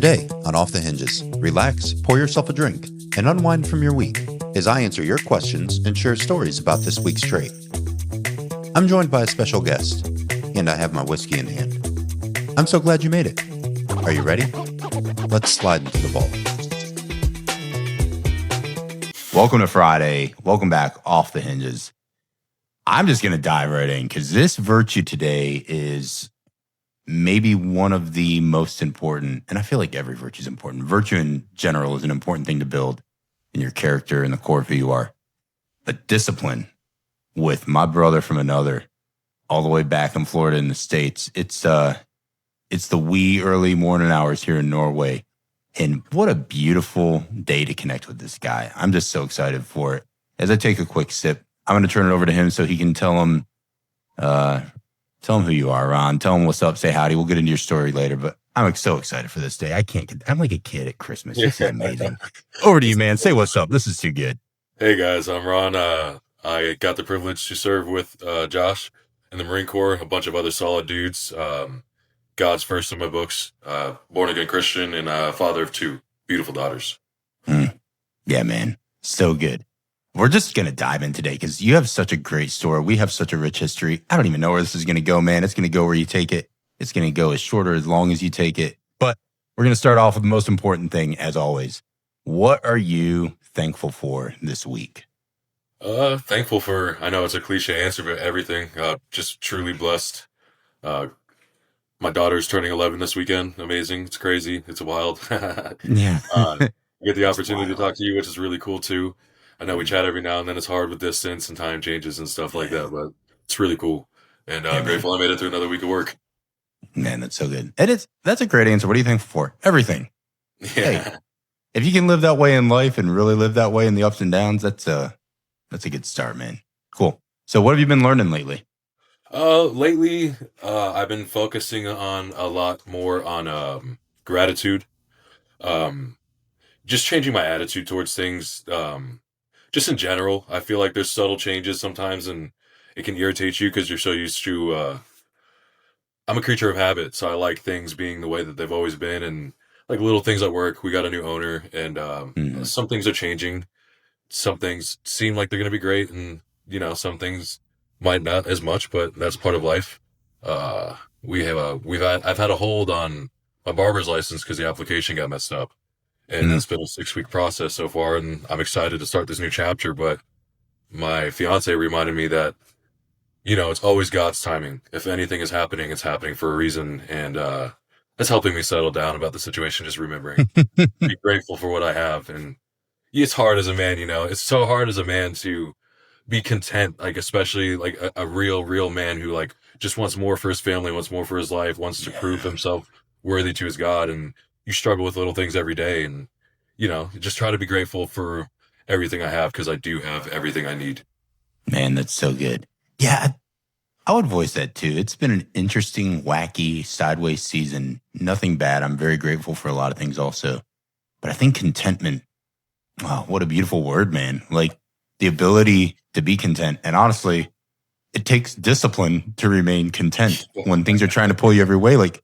Today on Off the Hinges, relax, pour yourself a drink, and unwind from your week as I answer your questions and share stories about this week's trade. I'm joined by a special guest, and I have my whiskey in hand. I'm so glad you made it. Are you ready? Let's slide into the vault. Welcome to Friday. Welcome back Off the Hinges. I'm just going to dive right in because this virtue today is maybe one of the most important, and I feel like every virtue is important. Virtue in general is an important thing to build in your character and the core of who you are. But discipline with my brother from another, all the way back in Florida in the States, it's the wee early morning hours here in Norway. And what a beautiful day to connect with this guy. I'm just so excited for it. As I take a quick sip, I'm going to turn it over to him so he can tell him who you are, Ron. Tell him what's up. Say howdy. We'll get into your story later, but I'm so excited for this day. I'm like a kid at Christmas. This is amazing. Over to you, man. Say what's up. This is too good. Hey guys, I'm Ron. I got the privilege to serve with Josh in the Marine Corps, a bunch of other solid dudes. God's first in my books, born again Christian, and father of two beautiful daughters. Yeah, man. So good. We're just going to dive in today because you have such a great story. We have such a rich history. I don't even know where this is going to go, man. It's going to go where you take it. It's going to go as short or as long as you take it. But we're going to start off with the most important thing, as always. What are you thankful for this week? Thankful for, I know it's a cliche answer, but everything. Just truly blessed. My daughter's turning 11 this weekend. Amazing. It's crazy. It's wild. Yeah. I get the opportunity to talk to you, which is really cool too. I know we chat every now and then. It's hard with distance and time changes and stuff like that, but it's really cool. And grateful I made it through another week of work. Man, that's so good. That's a great answer. What are you thankful for? Everything. Yeah. Hey, if you can live that way in life and really live that way in the ups and downs, that's a good start, man. Cool. So what have you been learning lately? Lately, I've been focusing on a lot more on gratitude. Just changing my attitude towards things. Just in general, I feel like there's subtle changes sometimes, and it can irritate you because you're so used to. I'm a creature of habit, so I like things being the way that they've always been, and like little things at work. We got a new owner, and some things are changing. Some things seem like they're going to be great, and some things might not as much, but that's part of life. I've had a hold on my barber's license because the application got messed up. And it's been a 6-week process so far, and I'm excited to start this new chapter. But my fiance reminded me that, it's always God's timing. If anything is happening, it's happening for a reason. And that's helping me settle down about the situation, just remembering. Be grateful for what I have. And it's hard as a man, It's so hard as a man to be content, like especially like a real man who like just wants more for his family, wants more for his life, wants to prove himself worthy to his God. And you struggle with little things every day, and just try to be grateful for everything I have, because I do have everything I need. Man, that's so good. Yeah, I would voice that too. It's been an interesting, wacky, sideways season. Nothing bad. I'm very grateful for a lot of things also. But I think contentment, wow, what a beautiful word, man. Like the ability to be content. And honestly, it takes discipline to remain content when things are trying to pull you every way. Like,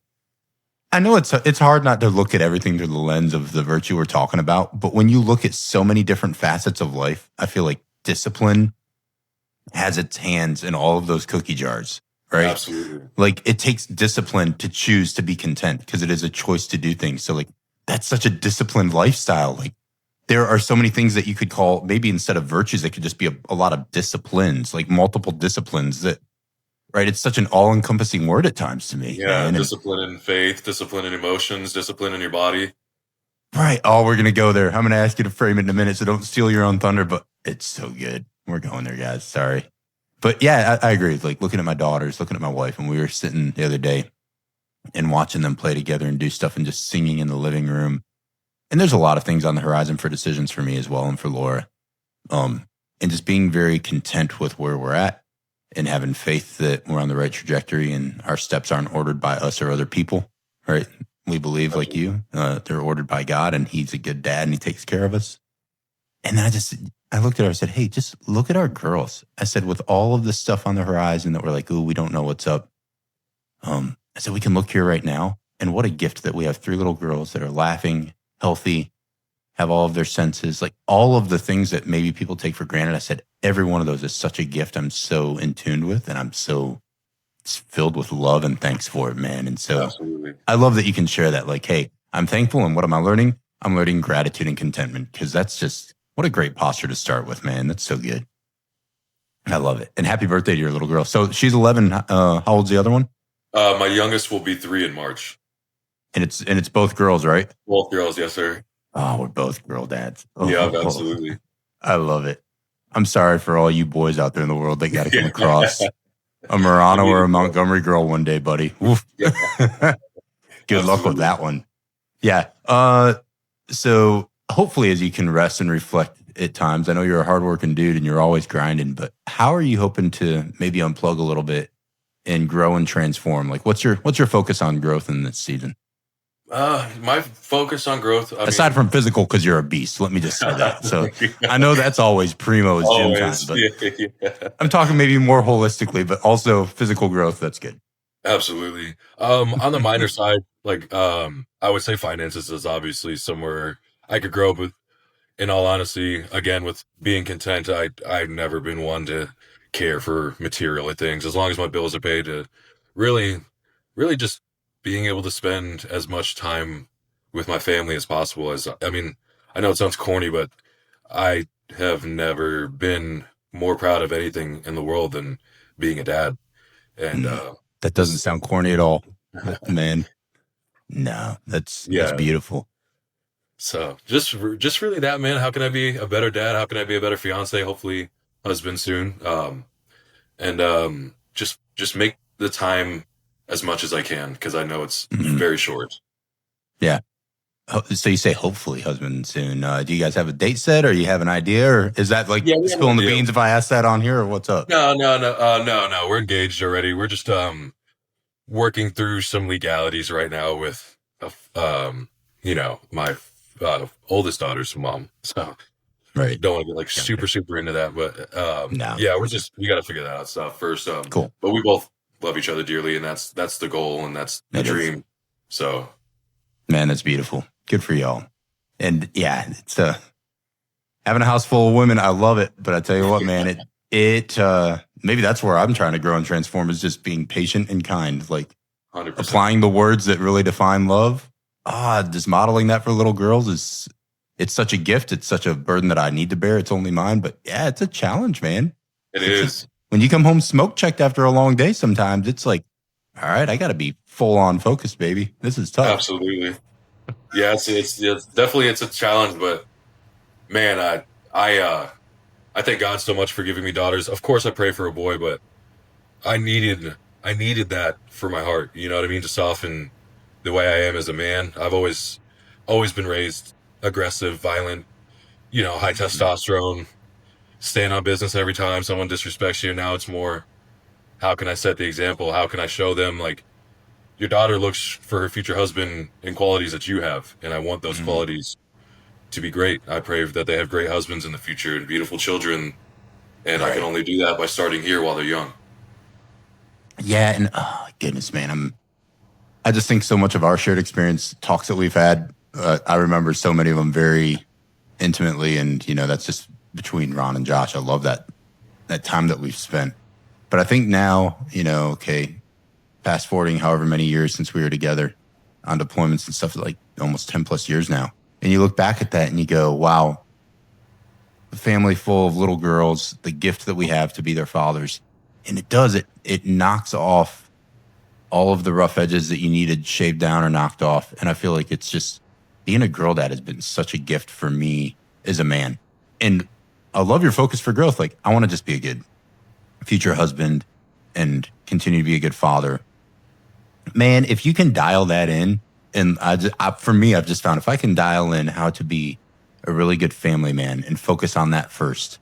I know it's hard not to look at everything through the lens of the virtue we're talking about, but when you look at so many different facets of life, I feel like discipline has its hands in all of those cookie jars, right? Absolutely. Like it takes discipline to choose to be content because it is a choice to do things. So like that's such a disciplined lifestyle. Like there are so many things that you could call, maybe instead of virtues, it could just be a lot of disciplines, like multiple disciplines that, right? It's such an all-encompassing word at times to me. Yeah, man. Discipline in faith, discipline in emotions, discipline in your body. Right. Oh, we're going to go there. I'm going to ask you to frame it in a minute, so don't steal your own thunder, but it's so good. We're going there, guys. Sorry. But yeah, I agree. Like looking at my daughters, looking at my wife, and we were sitting the other day and watching them play together and do stuff and just singing in the living room. And there's a lot of things on the horizon for decisions for me as well and for Laura. And just being very content with where we're at and having faith that we're on the right trajectory and our steps aren't ordered by us or other people, right? We believe like you, they're ordered by God, and he's a good dad and he takes care of us. And then I looked at her, I said, hey, just look at our girls. I said, with all of this stuff on the horizon that we're like, ooh, we don't know what's up. I said, we can look here right now And what a gift that we have 3 little girls that are laughing, healthy, have all of their senses, like all of the things that maybe people take for granted. I said, every one of those is such a gift I'm so in tune with, and I'm so filled with love and thanks for it, man. And so Absolutely. I love that you can share that. Like, hey, I'm thankful. And what am I learning? I'm learning gratitude and contentment, because that's just what a great posture to start with, man. That's so good. I love it. And happy birthday to your little girl. So she's 11. How old's the other one? My youngest will be 3 in March. And it's both girls, right? Both girls, yes, sir. Oh, we're both girl dads. Oh, Yeah, absolutely. I love it. I'm sorry for all you boys out there in the world that got to come across a Murano or a Montgomery girl one day, buddy. Good luck with that one. Yeah. So hopefully, as you can rest and reflect at times, I know you're a hardworking dude and you're always grinding, but how are you hoping to maybe unplug a little bit and grow and transform? Like, what's your focus on growth in this season? My focus on growth, aside from physical, because you're a beast, let me just say that. So I know that's always primo as gym time, but I'm talking maybe more holistically, but also physical growth. That's good. Absolutely. On the minor side, like, I would say finances is obviously somewhere I could grow, but in all honesty, again, with being content, I've never been one to care for material things. As long as my bills are paid, to really just being able to spend as much time with my family as possible. I know it sounds corny, but I have never been more proud of anything in the world than being a dad. And that doesn't sound corny at all, man. No, that's beautiful. So just really that, man. How can I be a better dad? How can I be a better fiance? Hopefully husband soon. Just make the time as much as I can, because I know it's very short. Yeah. So you say hopefully husband soon. Do you guys have a date set, or you have an idea, or is that like spilling the beans if I ask that on here, or what's up? No. We're engaged already. We're just working through some legalities right now with my oldest daughter's mom. So right. Don't want to get like super into that, but we got to figure that out stuff first. Cool. But we both love each other dearly, and that's the goal, and that's the dream. So, man, that's beautiful. Good for y'all. And yeah, it's having a house full of women. I love it. But I tell you what, man, it maybe that's where I'm trying to grow and transform, is just being patient and kind, like 100%. Applying the words that really define love. Just modeling that for little girls it's such a gift. It's such a burden that I need to bear. It's only mine. But yeah, it's a challenge, man. It is. When you come home smoke checked after a long day, sometimes it's like, all right, I got to be full on focused, baby. This is tough. Absolutely. Yeah, it's definitely, it's a challenge, but man, I thank God so much for giving me daughters. Of course I pray for a boy, but I needed that for my heart. You know what I mean? To soften the way I am as a man. I've always been raised aggressive, violent, high testosterone, stand on business every time someone disrespects you. Now it's more, how can I set the example? How can I show them, like, your daughter looks for her future husband in qualities that you have, and I want those qualities to be great. I pray that they have great husbands in the future and beautiful children, and I can only do that by starting here while they're young. Yeah, and goodness, man, I just think so much of our shared experience, talks that we've had, I remember so many of them very intimately, and that's just between Ron and Josh. I love that time that we've spent. But I think now, fast forwarding however many years since we were together on deployments and stuff, like almost 10 plus years now. And you look back at that and you go, wow, a family full of little girls, the gift that we have to be their fathers. And it knocks off all of the rough edges that you needed shaved down or knocked off. And I feel like it's just, being a girl dad has been such a gift for me as a man. And I love your focus for growth. Like, I want to just be a good future husband and continue to be a good father. Man, if you can dial that in, and for me, I've just found if I can dial in how to be a really good family man and focus on that first,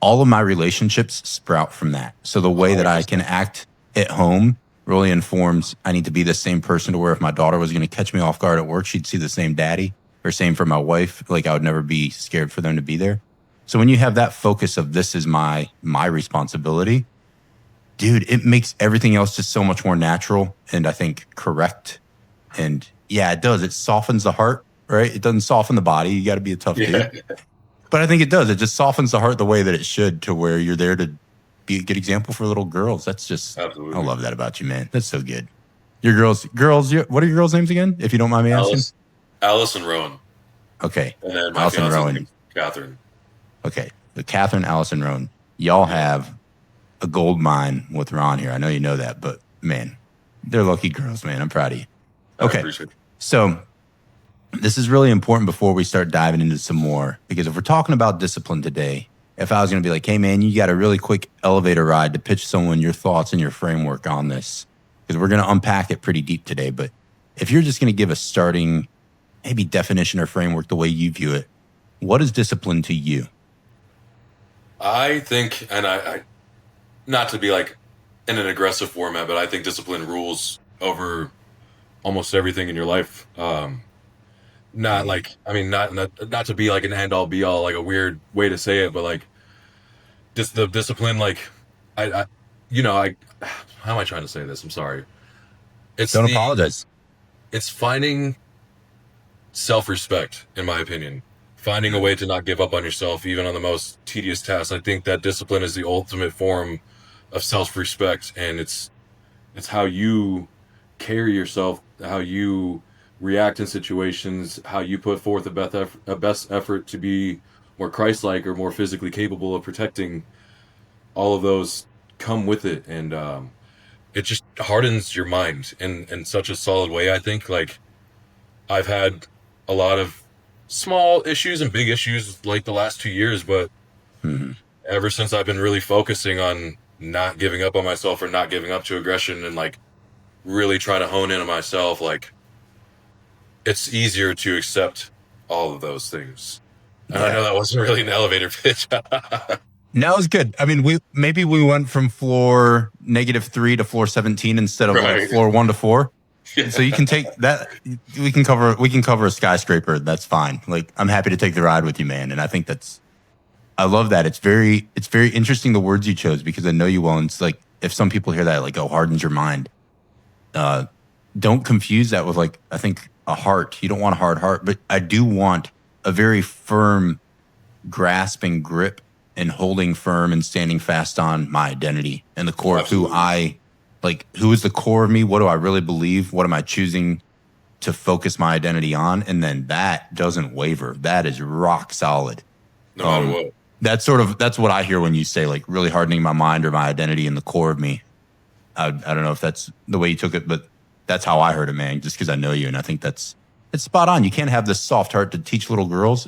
all of my relationships sprout from that. So the way that I can act at home really informs, I need to be the same person to where if my daughter was going to catch me off guard at work, she'd see the same daddy, or same for my wife. Like, I would never be scared for them to be there. So when you have that focus of this is my responsibility, dude, it makes everything else just so much more natural and I think correct And yeah, it does. It softens the heart, right? It doesn't soften the body. You got to be a tough Yeah, dude. But I think it does. It just softens the heart the way that it should, to where you're there to be a good example for little girls. That's just, I absolutely. love that about you, man. That's so good. Your what are your girls' names again, if you don't mind me asking? Alice, Alice and Rowan, Okay. and then my Allison fiance's Rowan. name, Catherine. Okay. The Catherine, Allison Rowan. Y'all have a gold mine with Ron here. I know you know that, but man, they're lucky girls, man. I'm proud of you. I Okay. appreciate it. So this is really important before we start diving into some more, because if we're talking about discipline today, if I was going to be like, hey, man, you got a really quick elevator ride to pitch someone your thoughts and your framework on this, because we're going to unpack it pretty deep today. But if you're just going to give a starting, maybe definition or framework the way you view it, what is discipline to you? I think, and I not to be like in an aggressive format, but I think discipline rules over almost everything in your life. Not like, I mean, not to be like an end all be all, like a weird way to say it, but like just the discipline, like I you know, I how am I trying to say this? I'm sorry. It's Don't the apologize. it's finding self-respect, in my opinion. Finding a way to not give up on yourself, even on the most tedious tasks. I think that discipline is the ultimate form of self-respect, and it's how you carry yourself, how you react in situations, how you put forth a best effort to be more Christ-like or more physically capable of protecting. All of those come with it, and it just hardens your mind in such a solid way. I think like I've had a lot of small issues and big issues like the last 2 years, but Mhm. ever since I've been really focusing on not giving up on myself or not giving up to aggression and like really trying to hone in on myself, like it's easier to accept all of those things. And I know Yeah. that wasn't really an elevator pitch. No, it's good. I mean, we went from floor -3 to floor 17 instead of Right. floor 1 to 4. Yeah. So you can take that. We can cover a skyscraper. That's fine. Like, I'm happy to take the ride with you, man. And I think I love that. It's very interesting the words you chose, because I know you will. And it's like, if some people hear that, like, oh, hardens your mind. Uh, don't confuse that with, like, I think a heart. You don't want a hard heart, but I do want a very firm grasp and grip, and holding firm and standing fast on my identity and the core of Absolutely. who is the core of me? What do I really believe? What am I choosing to focus my identity on? And then that doesn't waver. That is rock solid. No matter Um, what. that's what I hear when you say, like, really hardening my mind or my identity in the core of me. I don't know if that's the way you took it, but that's how I heard it, man, just because I know you. And I think it's spot on. You can't have this soft heart to teach little girls.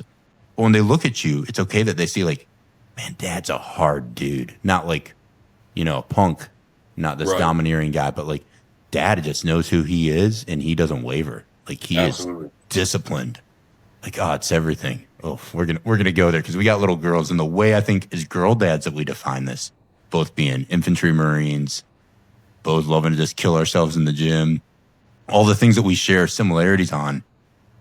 But when they look at you, it's okay that they see, like, man, dad's a hard dude. Not like, a punk, not this Right. domineering guy, but like, dad just knows who he is and he doesn't waver. Like, he is Absolutely. disciplined. Like, oh, it's everything. Oh, we're gonna go there, because we got little girls, and the way I think as girl dads that we define this, both being infantry Marines, both loving to just kill ourselves in the gym, all the things that we share similarities on.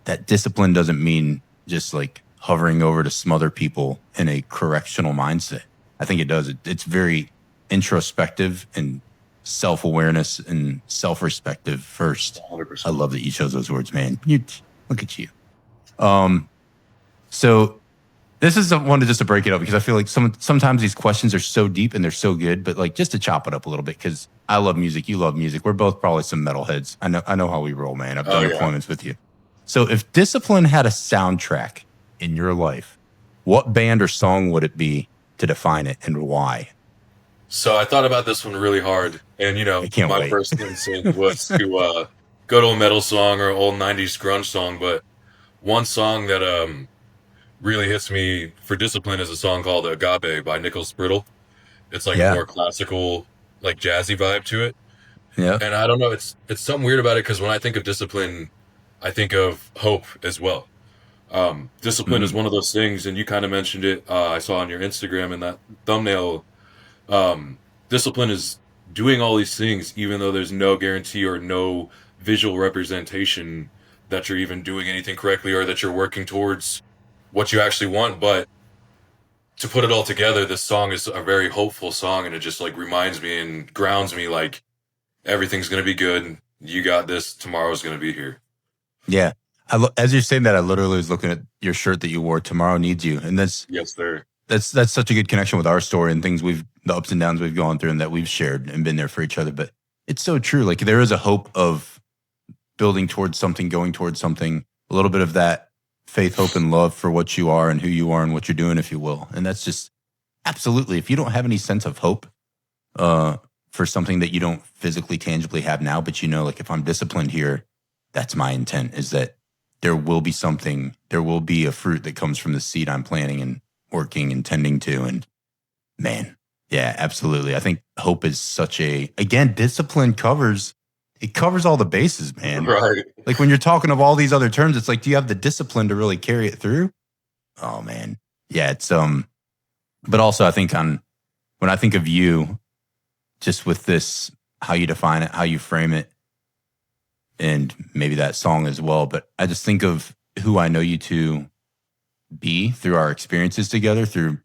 That discipline doesn't mean just like hovering over to smother people in a correctional mindset. I think it does. It's very introspective and self-awareness and self-respective first. I 100%. love that you chose those words, man. Look at you. Um, so this is the one to just to break it up, because I feel like sometimes these questions are so deep and they're so good, but like, just to chop it up a little bit, because I love music, you love music. We're both probably some metalheads. I know how we roll, man. I've Oh done yeah. deployments with you. So if discipline had a soundtrack in your life, what band or song would it be to define it, and why? So I thought about this one really hard, and I can't my wait. first instinct was to go to a metal song or an old '90s grunge song. But one song that really hits me for discipline is a song called "Agape" by Nicholas Brittle. It's like a Yeah. more classical, like jazzy vibe to it, Yeah. and I don't know, it's something weird about it because when I think of discipline, I think of hope as well. Discipline is Mm. one of those things, and you kind of mentioned it. I saw on your Instagram in that thumbnail. Discipline is doing all these things even though there's no guarantee or no visual representation that you're even doing anything correctly or that you're working towards what you actually want. But to put it all together, this song is a very hopeful song, and it just like reminds me and grounds me like everything's going to be good. You got this. Tomorrow's going to be here. Yeah. As you're saying that, I literally was looking at your shirt that you wore. Tomorrow needs you, and Yes, sir. that's such a good connection with our story and things the ups and downs we've gone through and that we've shared and been there for each other. But it's so true. Like there is a hope of building towards something, going towards something, a little bit of that faith, hope, and love for what you are and who you are and what you're doing, if you will. And that's just absolutely, if you don't have any sense of hope for something that you don't physically, tangibly have now, but you know, like if I'm disciplined here, that's my intent is that there will be something, there will be a fruit that comes from the seed I'm planting and working and tending to. And man, yeah, absolutely. I think hope is again, discipline it covers all the bases, man. Right. Like when you're talking of all these other terms, it's like, do you have the discipline to really carry it through? Oh man. Yeah, but also I think when I think of you, just with this, how you define it, how you frame it, and maybe that song as well. But I just think of who I know you to be through our experiences together, through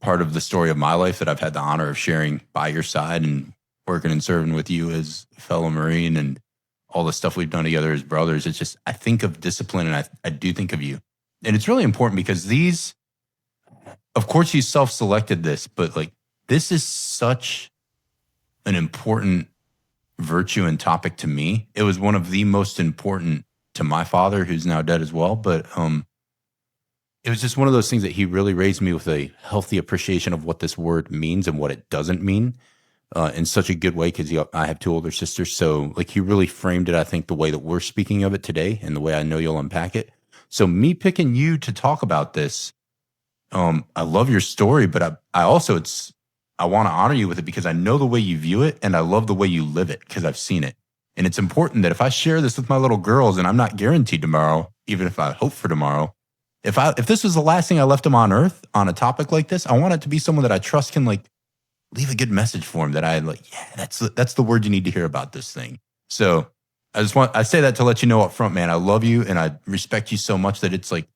part of the story of my life that I've had the honor of sharing by your side and working and serving with you as a fellow Marine and all the stuff we've done together as brothers. It's just, I think of discipline and I do think of you. And it's really important because of course you self-selected this, but like this is such an important virtue and topic to me. It was one of the most important to my father, who's now dead as well. But it was just one of those things that he really raised me with a healthy appreciation of what this word means and what it doesn't mean in such a good way. Because I have two older sisters, so like he really framed it. I think the way that we're speaking of it today, and the way I know you'll unpack it. So me picking you to talk about this, I love your story, but I also I want to honor you with it because I know the way you view it and I love the way you live it because I've seen it. And it's important that if I share this with my little girls, and I'm not guaranteed tomorrow, even if I hope for tomorrow, if this was the last thing I left them on earth on a topic like this, I want it to be someone that I trust can like leave a good message for them that I like, yeah, that's the word you need to hear about this thing. So I say that to let you know up front, man, I love you and I respect you so much that it's like,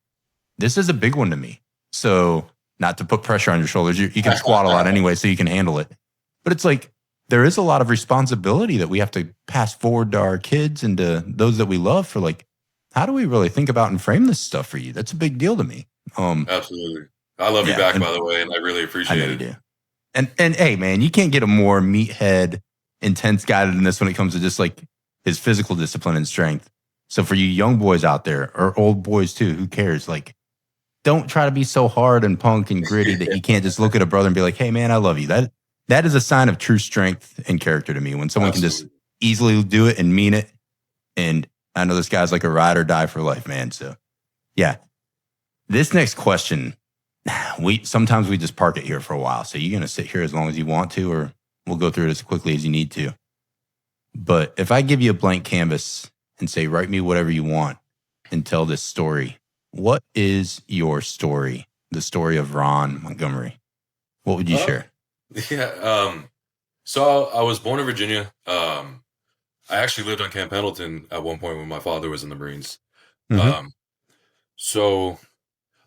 this is a big one to me. So not to put pressure on your shoulders, you can squat a lot anyway, so you can handle it. But it's like, there is a lot of responsibility that we have to pass forward to our kids and to those that we love for like, how do we really think about and frame this stuff for you? That's a big deal to me. Absolutely. I love you back, by the way, and I really appreciate it. I know you do. And hey, man, you can't get a more meathead, intense guy than this when it comes to just like his physical discipline and strength. So for you young boys out there, or old boys too, who cares? Like, don't try to be so hard and punk and gritty that you can't just look at a brother and be like, hey, man, I love you. That is a sign of true strength and character to me. When someone can just easily do it and mean it. And I know this guy's like a ride or die for life, man. So yeah, this next question, sometimes we just park it here for a while. So you're going to sit here as long as you want to, or we'll go through it as quickly as you need to. But if I give you a blank canvas and say, write me whatever you want and tell this story, what is your story? The story of Ron Montgomery. What would you share? Yeah. So I was born in Virginia. I actually lived on Camp Pendleton at one point when my father was in the Marines. Mm-hmm. So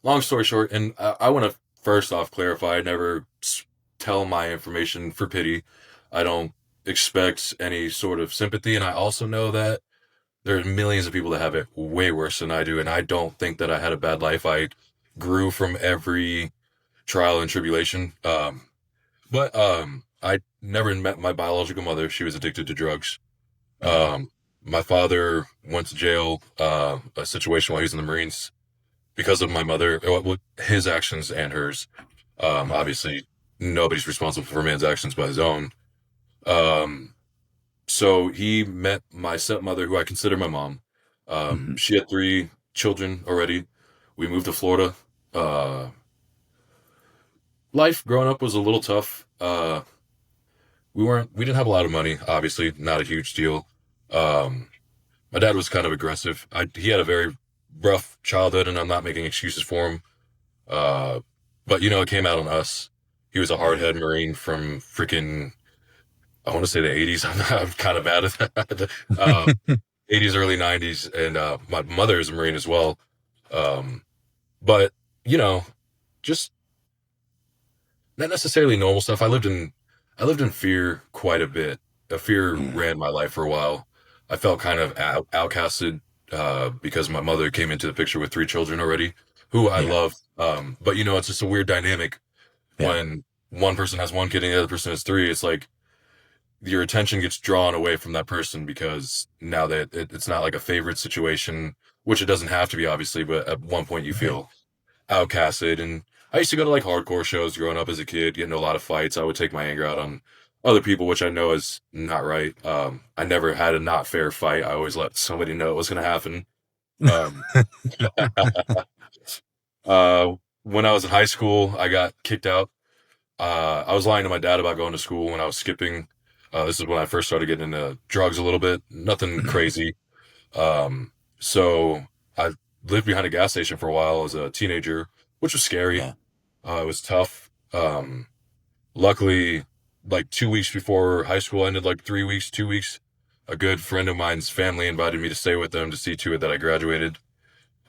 long story short, and I want to first off clarify, I never tell my information for pity. I don't expect any sort of sympathy. And I also know that there are millions of people that have it way worse than I do. And I don't think that I had a bad life. I grew from every trial and tribulation. But I never met my biological mother. She was addicted to drugs. My father went to jail, a situation while he was in the Marines because of my mother, his actions and hers. Obviously, nobody's responsible for a man's actions but his own. So he met my stepmother, who I consider my mom. She had 3 children already. We moved to Florida. Life growing up was a little tough. We didn't have a lot of money, obviously, not a huge deal. My dad was kind of aggressive. He had a very rough childhood, and I'm not making excuses for him. But, it came out on us. He was a hardhead Marine from freaking, I want to say the 80s. I'm kind of bad at that. 80s, early 90s. And my mother is a Marine as well. But, just not necessarily normal stuff. I lived in fear quite a bit. Fear ran my life for a while. I felt kind of outcasted because my mother came into the picture with 3 children already, who I Yeah. love. But it's just a weird dynamic Yeah. when one person has 1 kid and the other person has 3. It's like your attention gets drawn away from that person because now that it's not like a favorite situation, which it doesn't have to be, obviously. But at one point, you Right. feel outcasted. And I used to go to like hardcore shows growing up as a kid, get into a lot of fights. I would take my anger out on other people, which I know is not right. I never had a not fair fight. I always let somebody know it was going to happen. Um, when I was in high school, I got kicked out. I was lying to my dad about going to school when I was skipping. This is when I first started getting into drugs a little bit. Nothing Mhm. crazy. So I lived behind a gas station for a while as a teenager, which was scary. Yeah. It was tough. Luckily, like 2 weeks before high school ended, like 3 weeks, 2 weeks, a good friend of mine's family invited me to stay with them to see to it that I graduated.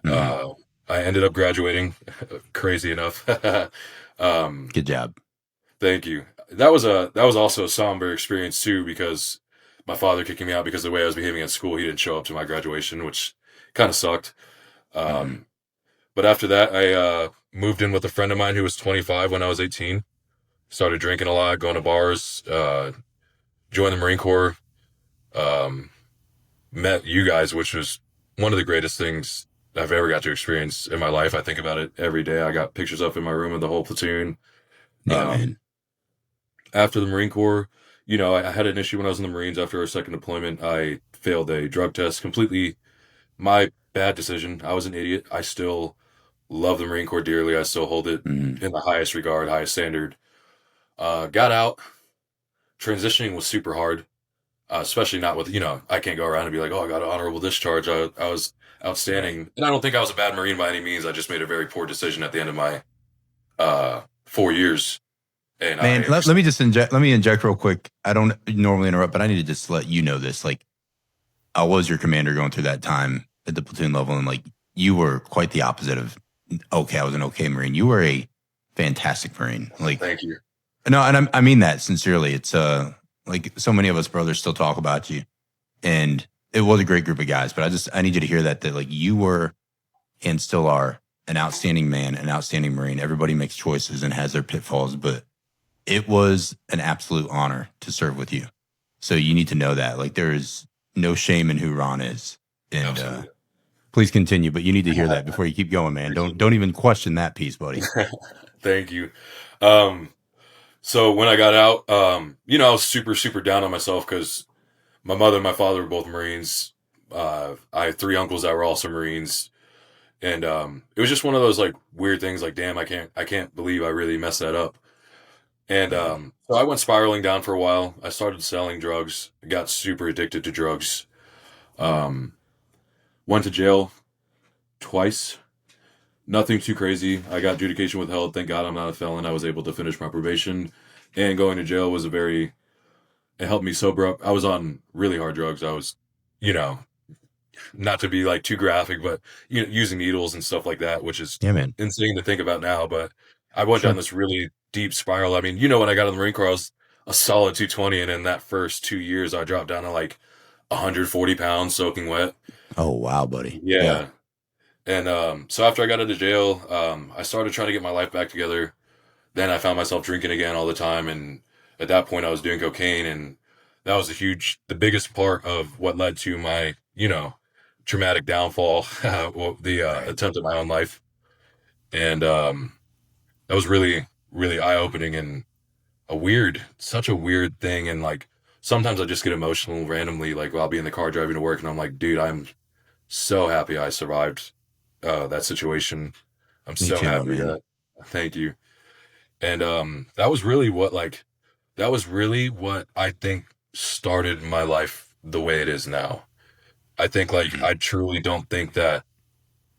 Mhm. Uh, I ended up graduating, crazy enough. um, Good job. Thank you. That was also a somber experience too because my father kicking me out because of the way I was behaving at school, he didn't show up to my graduation, which kind of sucked. Mhm. Um, but after that, I moved in with a friend of mine who was 25 when I was 18. Started drinking a lot, going to bars, joined the Marine Corps, um, met you guys, which was one of the greatest things I've ever got to experience in my life. I think about it every day. I got pictures up in my room of the whole platoon. Yeah, Um, man. After the Marine Corps, I had an issue when I was in the Marines after our second deployment. I failed a drug test completely. My bad decision. I was an idiot. I still love the Marine Corps dearly. I still hold it Mhm. in the highest regard, highest standard. Got out. Transitioning was super hard, especially not with, I can't go around and be like, oh, I got an honorable discharge. I was Right. outstanding. And I don't think I was a bad Marine by any means. I just made a very poor decision at the end of my 4 years. And Man, I let me just inject. Let me inject real quick. I don't normally interrupt, but I need to just let you know this. Like, I was your commander going through that time at the platoon level, and like you were quite the opposite of okay. I was an okay Marine. You were a fantastic Marine. Like, thank you. no, and I mean that sincerely. It's like so many of us brothers still talk about you, and it was a great group of guys. But I need you to hear that like you were and still are an outstanding man, an outstanding Marine. Everybody makes choices and has their pitfalls, but it was an absolute honor to serve with you. So you need to know that. Like there is no shame in who Ron is. And Absolutely. please continue, but you need to hear that before you keep going, man. Appreciate Don't even question that piece, buddy. it. Thank you. Um, so when I got out, I was super, super down on myself because my mother and my father were both Marines. I had 3 uncles that were also Marines. And it was just one of those like weird things like, damn, I can't believe I really messed that up. And Mhm. so I went spiraling down for a while. I started selling drugs, got super addicted to drugs. Um, Went to jail twice. Nothing too crazy. I got adjudication withheld. Thank God I'm not a felon. I was able to finish my probation. And going to jail was it helped me sober up. I was on really hard drugs. I was, you know, not to be like too graphic, but using needles and stuff like that, which is Yeah, man. insane to think about now. But I went down Sure. this really deep spiral. I mean, when I got in the Marine Corps, I was a solid 220, and in that first 2 years, I dropped down to like 140 pounds, soaking wet. Oh, wow, buddy. Yeah. Yeah, and so after I got out of jail, I started trying to get my life back together. Then I found myself drinking again all the time, and at that point, I was doing cocaine, and that was the biggest part of what led to my, traumatic downfall, well, the Right. attempt at my own life, and that was really, really eye opening and such a weird thing, and like sometimes I just get emotional randomly, like I'll be in the car driving to work, and I'm like, dude, I'm so happy I survived that situation. I'm Me so too, my happy man. that. Thank you. And that was really what I think started my life the way it is now. I think like Mhm. I truly don't think that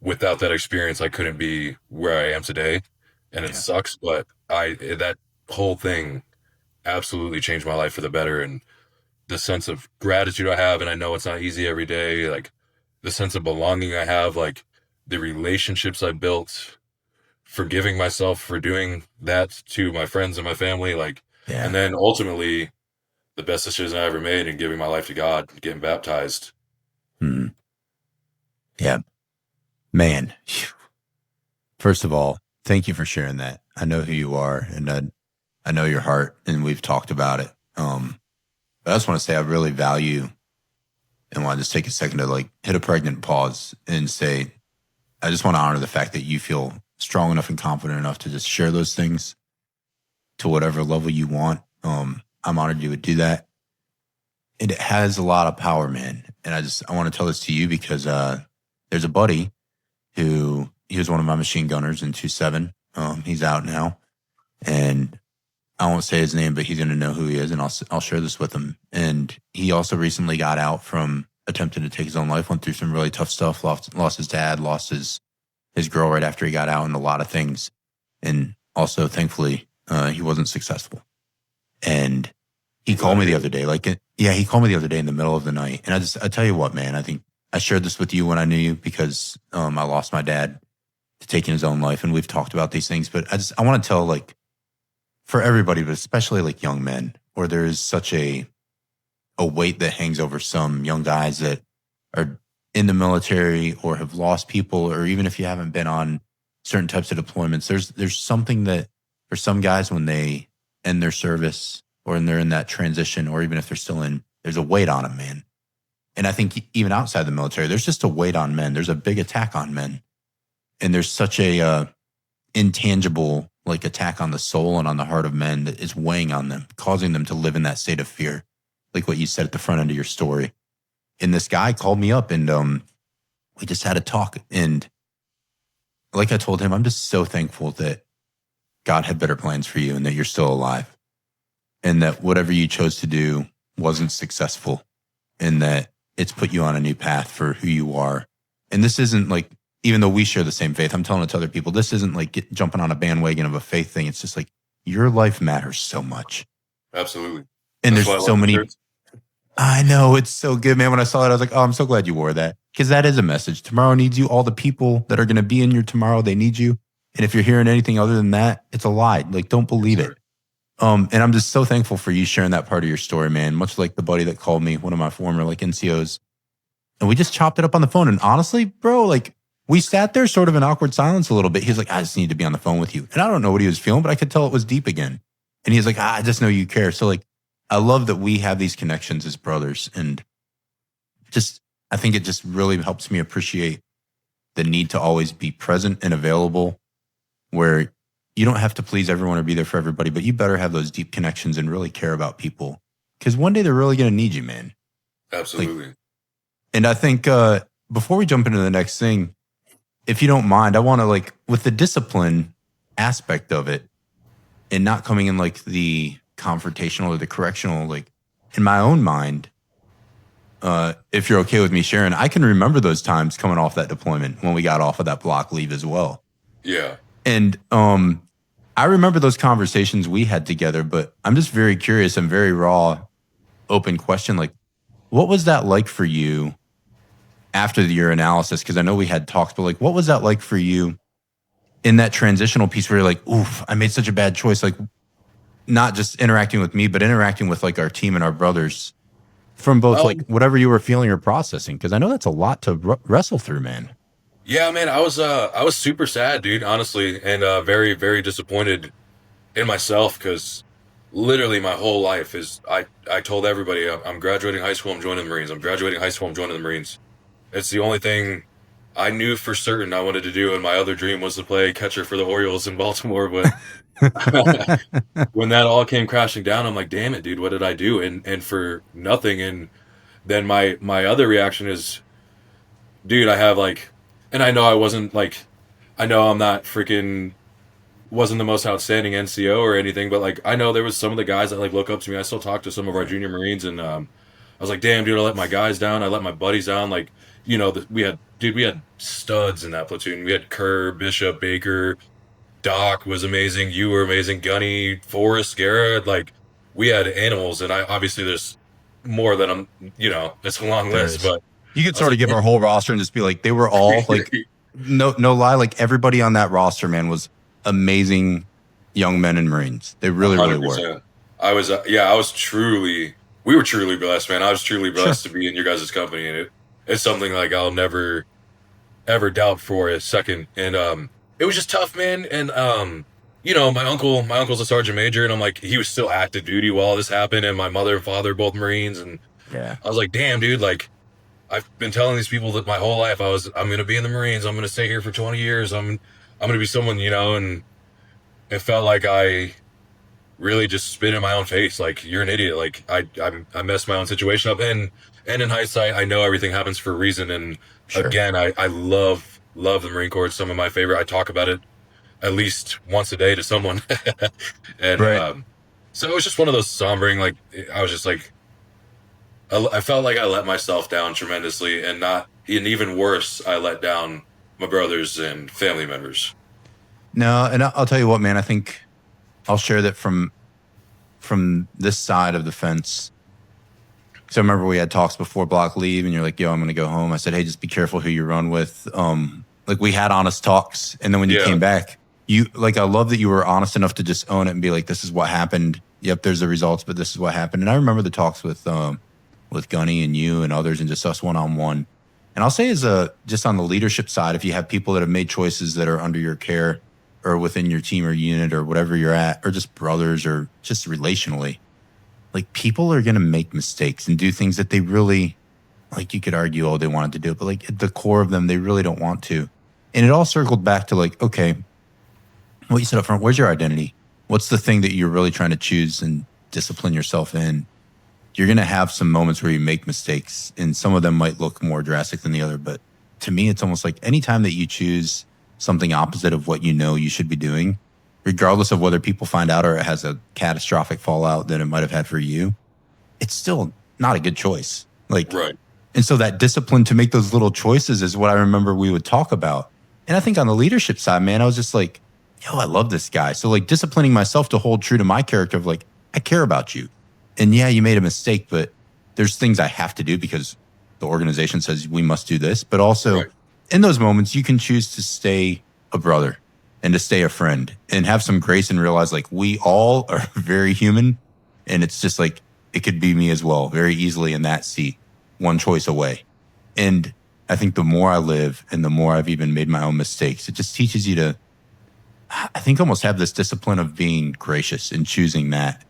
without that experience I couldn't be where I am today. And it Yeah. sucks, but I that whole thing absolutely changed my life for the better, and the sense of gratitude I have, and I know it's not easy every day, like the sense of belonging I have, like the relationships I built, forgiving myself for doing that to my friends and my family, like, and Yeah. then ultimately the best decision I ever made in giving my life to God, getting baptized. Hmm. Yeah, man. First of all, thank you for sharing that. I know who you are, and I know your heart, and we've talked about it. But I just want to say I really value, and want to just take a second to like hit a pregnant pause and say, I just want to honor the fact that you feel strong enough and confident enough to just share those things to whatever level you want. I'm honored you would do that. And it has a lot of power, man. And I want to tell this to you because there's a buddy who he was one of my machine gunners in 2-7. He's out now, and I won't say his name, but he's going to know who he is, and I'll share this with him. And he also recently got out from attempting to take his own life, went through some really tough stuff, lost his dad, lost his girl right after he got out, and a lot of things. And also, thankfully, he wasn't successful. And he called me the other day, he called me the other day in the middle of the night. And I tell you what, man, I think I shared this with you when I knew you because I lost my dad to taking his own life, and we've talked about these things. But I want to tell, like, for everybody, but especially like young men, where there is such a weight that hangs over some young guys that are in the military or have lost people, or even if you haven't been on certain types of deployments, there's something that for some guys when they end their service or when they're in that transition, or even if they're still in, there's a weight on them, man. And I think even outside the military, there's just a weight on men. There's a big attack on men. And there's such a intangible like attack on the soul and on the heart of men that is weighing on them, causing them to live in that state of fear, like what you said at the front end of your story. And this guy called me up, and we just had a talk. And like I told him, I'm just so thankful that God had better plans for you and that you're still alive, and that whatever you chose to do wasn't successful, and that it's put you on a new path for who you are. And this isn't like, even though we share the same faith, I'm telling it to other people, this isn't like jumping on a bandwagon of a faith thing. It's just like your life matters so much. Absolutely. And there's so many. I know, it's so good, man. When I saw it, I was like, oh, I'm so glad you wore that. Because that is a message. Tomorrow needs you. All the people that are going to be in your tomorrow, they need you. And if you're hearing anything other than that, it's a lie. Like, don't believe it. And I'm just so thankful for you sharing that part of your story, man. Much like the buddy that called me, one of my former like NCOs. And we just chopped it up on the phone. And honestly, bro, like, we sat there sort of in awkward silence a little bit. He was like, I just need to be on the phone with you. And I don't know what he was feeling, but I could tell it was deep again. And he's like, I just know you care. So like, I love that we have these connections as brothers. And just, I think it just really helps me appreciate the need to always be present and available, where you don't have to please everyone or be there for everybody, but you better have those deep connections and really care about people. Because one day they're really going to need you, man. Absolutely. Like, and I think before we jump into the next thing, if you don't mind, I want to, like, with the discipline aspect of it and not coming in like the confrontational or the correctional, like in my own mind, if you're okay with me sharing, I can remember those times coming off that deployment when we got off of that block leave as well. Yeah. And I remember those conversations we had together, but I'm just very curious and very raw, open question. Like, what was that like for you after your analysis? Because I know we had talks, but like, what was that like for you in that transitional piece where you're like, oof, I made such a bad choice? Like, not just interacting with me, but interacting with like our team and our brothers from both like whatever you were feeling or processing. Because I know that's a lot to wrestle through, man. Yeah, man, I was super sad, dude, honestly, and very, very disappointed in myself, because literally my whole life is I told everybody I'm graduating high school, I'm joining the Marines. I'm graduating high school, I'm joining the Marines. It's the only thing I knew for certain I wanted to do, and my other dream was to play catcher for the Orioles in Baltimore. But when that all came crashing down, I'm like, damn it, dude, what did I do? And for nothing. And then my other reaction is, dude, I have like, and I know I wasn't like, I know I'm not freaking, wasn't the most outstanding NCO or anything, but like, I know there was some of the guys that like look up to me. I still talk to some of our junior Marines, and I was like, damn, dude, I let my guys down. I let my buddies down. Like, you know, we had studs in that platoon. We had Kerr, Bishop, Baker, Doc was amazing. You were amazing. Gunny, Forrest, Garrett. Like, we had animals, and I obviously there's more than I'm, you know, it's a long list, but you could sort of give our whole roster and just be like, they were all like, no lie, like everybody on that roster, man, was amazing young men and Marines. They really, 100%. Really were. I was truly we were truly blessed, man. I was truly Sure. blessed to be in your guys' company, and it's something like I'll never ever doubt for a second. And it was just tough, man. And my uncle's a sergeant major, and I'm like, he was still active duty while all this happened, and my mother and father both Marines, and Yeah. I was like, damn, dude, like I've been telling these people that my whole life I'm gonna be in the Marines, I'm gonna stay here for 20 years, I'm gonna be someone, and it felt like I really just spit in my own face, like you're an idiot, like I messed my own situation up, and in hindsight, I know everything happens for a reason, and Sure. again, I love the Marine Corps. It's some of my favorite. I talk about it at least once a day to someone, and Right. so it was just one of those sombering. Like I was just like I felt like I let myself down tremendously, and even worse, I let down my brothers and family members. No, and I'll tell you what, man. I think I'll share that from this side of the fence. So I remember we had talks before block leave, and you're like, "Yo, I'm gonna go home." I said, "Hey, just be careful who you run with." Like we had honest talks, and then when you Yeah, came back, you like I love that you were honest enough to just own it and be like, "This is what happened. Yep, there's the results, but this is what happened." And I remember the talks with Gunny and you and others, and just us one on one. And I'll say, as a just on the leadership side, if you have people that have made choices that are under your care or within your team or unit or whatever you're at, or just brothers or just relationally, like people are going to make mistakes and do things that they really, like, you could argue, oh, they wanted to do it, but like at the core of them, they really don't want to. And it all circled back to like, okay, what you said up front, where's your identity? What's the thing that you're really trying to choose and discipline yourself in? You're going to have some moments where you make mistakes, and some of them might look more drastic than the other. But to me, it's almost like anytime that you choose something opposite of what you know you should be doing, regardless of whether people find out or it has a catastrophic fallout that it might have had for you, it's still not a good choice. Like, right. and so that discipline to make those little choices is what I remember we would talk about. And I think on the leadership side, man, I was just like, yo, I love this guy. So like disciplining myself to hold true to my character of like, I care about you. And yeah, you made a mistake, but there's things I have to do because the organization says we must do this. But also Right. in those moments, you can choose to stay a brother and to stay a friend and have some grace and realize like we all are very human. And it's just like, it could be me as well, very easily in that seat, one choice away. And I think the more I live and the more I've even made my own mistakes, it just teaches you to, I think, almost have this discipline of being gracious and choosing that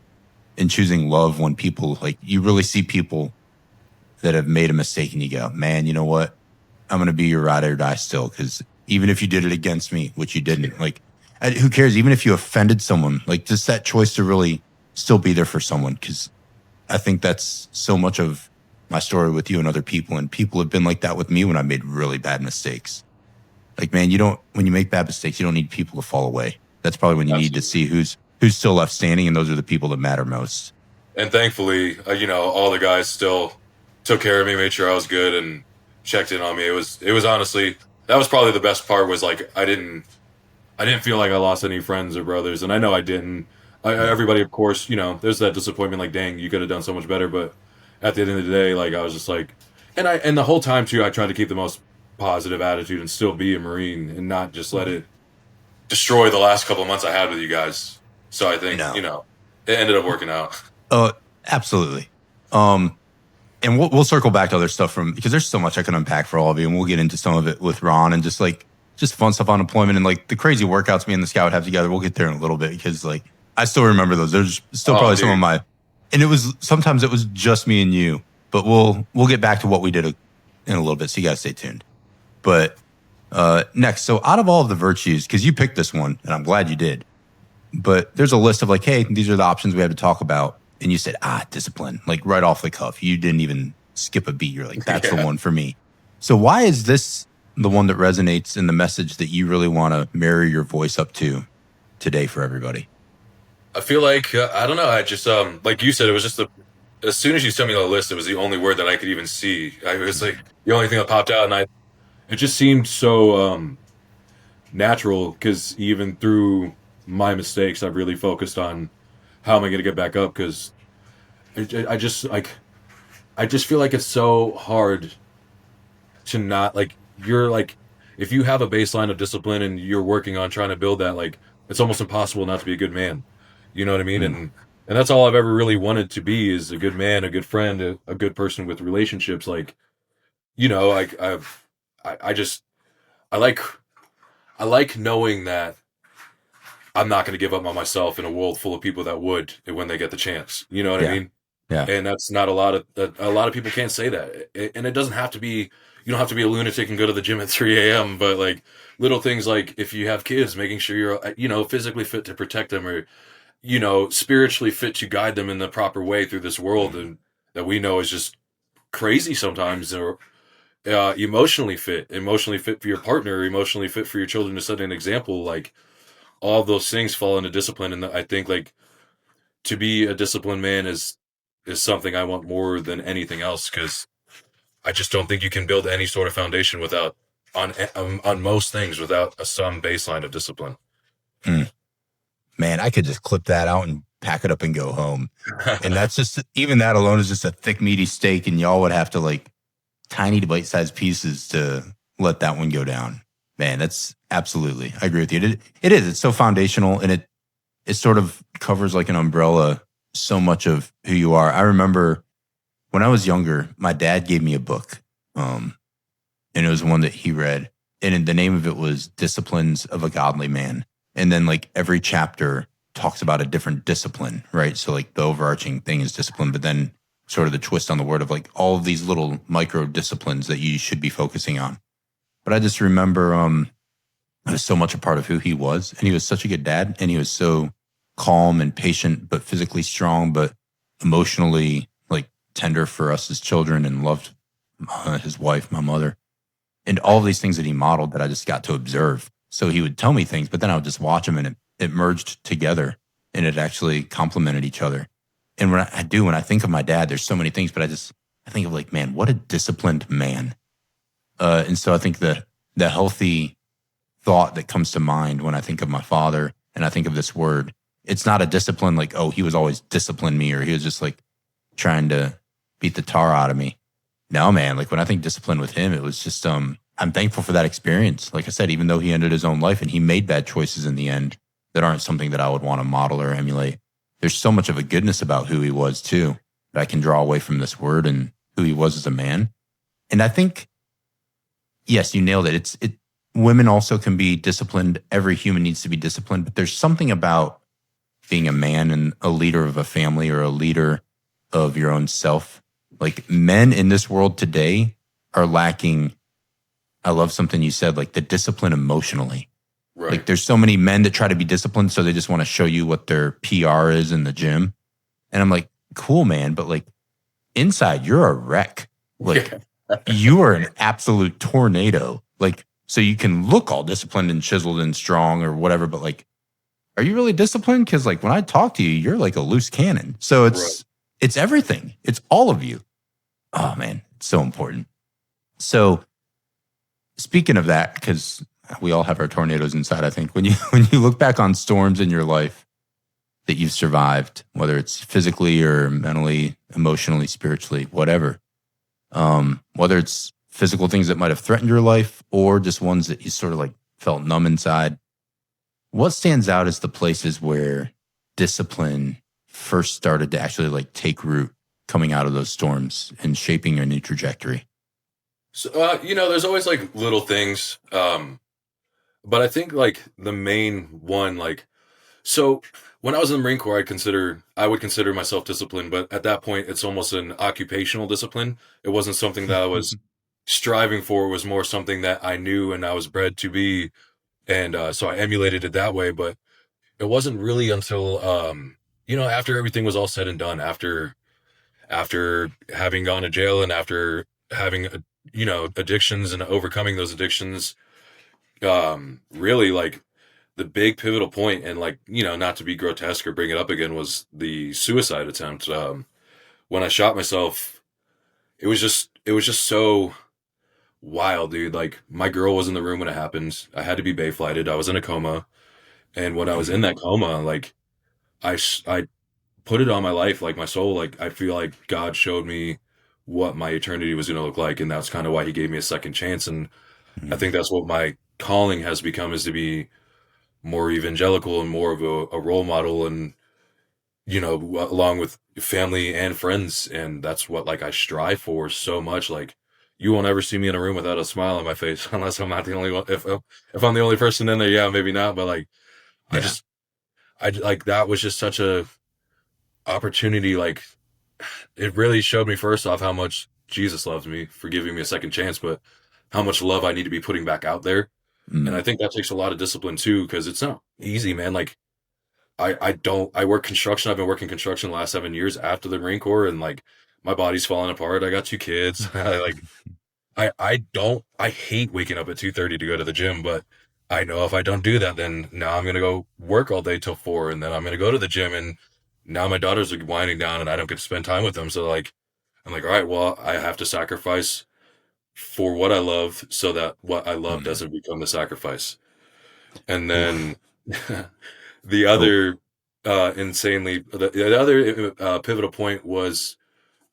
and choosing love when people like you really see people that have made a mistake and you go, man, you know what? I'm going to be your ride or die still. Cause even if you did it against me, which you didn't, like, who cares? Even if you offended someone, like just that choice to really still be there for someone. Cause I think that's so much of my story with you and other people. And people have been like that with me when I made really bad mistakes. Like, man, when you make bad mistakes, you don't need people to fall away. That's probably when you need to Absolutely. see who's still left standing. And those are the people that matter most. And thankfully, all the guys still took care of me, made sure I was good, and checked in on me. It was honestly, that was probably the best part. Was like I didn't feel like I lost any friends or brothers, and I know I didn't. Yeah. Everybody, of course, there's that disappointment. Like, dang, you could have done so much better. But at the end of the day, like I was just like, and the whole time too, I tried to keep the most positive attitude and still be a Marine and not just let it destroy the last couple of months I had with you guys. So I think No. it ended up working out. Absolutely. Um, and we'll circle back to other stuff because there's so much I can unpack for all of you, and we'll get into some of it with Ron and just fun stuff on deployment and like the crazy workouts me and the scout have together. We'll get there in a little bit because like I still remember those. There's still Oh, probably some of dude. my, and sometimes it was just me and you, but we'll get back to what we did in a little bit. So you guys stay tuned. But next, so out of all of the virtues, because you picked this one, and I'm glad you did. But there's a list of like, hey, these are the options we have to talk about. And you said, discipline, like right off the cuff. You didn't even skip a beat. You're like, that's the Yeah. one for me. So why is this the one that resonates in the message that you really want to marry your voice up to today for everybody? I feel like I don't know. I just like you said, it was just as soon as you sent me the list, it was the only word that I could even see. I was like the only thing that popped out, and it just seemed so natural because even through my mistakes, I've really focused on how am I going to get back up because I just like I just feel like it's so hard to not like you're like if you have a baseline of discipline and you're working on trying to build that, like it's almost impossible not to be a good man. You know what I mean? Mm, And And that's all I've ever really wanted to be, is a good man, a good friend, a good person with relationships. Like, like I just, I like, I like knowing that I'm not going to give up on myself in a world full of people that would when they get the chance. You know what I Yeah. mean? Yeah. And that's not a lot of people can't say that. And it doesn't have to be, you don't have to be a lunatic and go to the gym at 3 a.m., but like little things, like if you have kids, making sure you're, physically fit to protect them, or, spiritually fit to guide them in the proper way through this world, Mhm. and that we know is just crazy sometimes. Or emotionally fit for your partner, emotionally fit for your children, to set an example. Like, all of those things fall into discipline. And I think, like, to be a disciplined man is something I want more than anything else, because I just don't think you can build any sort of foundation without, on most things, without some baseline of discipline. Mm. Man, I could just clip that out and pack it up and go home. And that's just, even that alone is just a thick, meaty steak. And y'all would have to like tiny bite sized pieces to let that one go down. Man, that's absolutely, I agree with you. It is, it's so foundational, and it sort of covers like an umbrella so much of who you are. I remember when I was younger, my dad gave me a book. Um, and it was one that he read. And the name of it was Disciplines of a Godly Man. And then like every chapter talks about a different discipline, right? So like the overarching thing is discipline, but then sort of the twist on the word of like all of these little micro disciplines that you should be focusing on. But I just remember it was so much a part of who he was. And he was such a good dad. And he was so calm and patient, but physically strong, but emotionally like tender for us as children, and loved his wife, my mother, and all these things that he modeled that I just got to observe. So he would tell me things, but then I would just watch them, and it merged together, and it actually complemented each other. And when I think of my dad, there's so many things, but I think of like, man, what a disciplined man. And so I think the healthy thought that comes to mind when I think of my father and I think of this word, it's not a discipline like, oh, he was always disciplining me, or he was just like trying to beat the tar out of me. No, man, like when I think discipline with him, it was just I'm thankful for that experience. Like I said, even though he ended his own life and he made bad choices in the end that aren't something that I would want to model or emulate, there's so much of a goodness about who he was too that I can draw away from this word and who he was as a man. And I think, yes, you nailed it. Women also can be disciplined. Every human needs to be disciplined, but there's something about being a man and a leader of a family, or a leader of your own self. Like, men in this world today are lacking. I love something you said, like the discipline emotionally. Right. Like there's so many men that try to be disciplined, so they just want to show you what their PR is in the gym. And I'm like, cool, man, but like inside you're a wreck. Like you are an absolute tornado. Like, so you can look all disciplined and chiseled and strong or whatever, but like, are you really disciplined? Because like when I talk to you, you're like a loose cannon. So Right. it's everything. It's all of you. Oh man, it's so important. So speaking of that, because we all have our tornadoes inside, I think when you when you look back on storms in your life that you've survived, whether it's physically or mentally, emotionally, spiritually, whatever, whether it's physical things that might have threatened your life or just ones that you sort of like felt numb inside, what stands out as the places where discipline first started to actually like take root coming out of those storms and shaping your new trajectory? So, there's always like little things. But I think like the main one, like, so when I was in the Marine Corps, I would consider myself disciplined, but at that point, it's almost an occupational discipline. It wasn't something that I was striving for. It was more something that I knew and I was bred to be, and so I emulated it that way. But it wasn't really until, after everything was all said and done, after having gone to jail, and after having addictions and overcoming those addictions, really, like, the big pivotal point, and like, not to be grotesque or bring it up again, was the suicide attempt. When I shot myself, it was just so wild, dude. Like, my girl was in the room when it happened. I had to be bay flighted. I was in a coma, and when I was in that coma, like, I put it on my life, like my soul. Like, I feel like God showed me what my eternity was going to look like, and that's kind of why He gave me a second chance. And I think that's what my calling has become, is to be more evangelical and more of a role model, and along with family and friends. And that's what like I strive for so much. Like you won't ever see me in a room without a smile on my face unless I'm not the only one. If I'm the only person in there, yeah, maybe not. But like, I Yeah. just, like that was just such a opportunity. Like it really showed me first off how much Jesus loves me for giving me a second chance, but how much love I need to be putting back out there. And I Mm. think that takes a lot of discipline too, because it's not easy, man. Like I work construction. I've been working construction the last 7 years after the Marine Corps, and like my body's falling apart. I got 2 kids. I hate waking up at 2:30 to go to the gym, but I know if I don't do that, then now I'm gonna go work all day till 4, and then I'm gonna go to the gym, and now my daughters are winding down, and I don't get to spend time with them. So like I'm like, all right, well, I have to sacrifice for what I love, so that what I love Mm. doesn't become the sacrifice. And then Oof. the Oh. other the other pivotal point was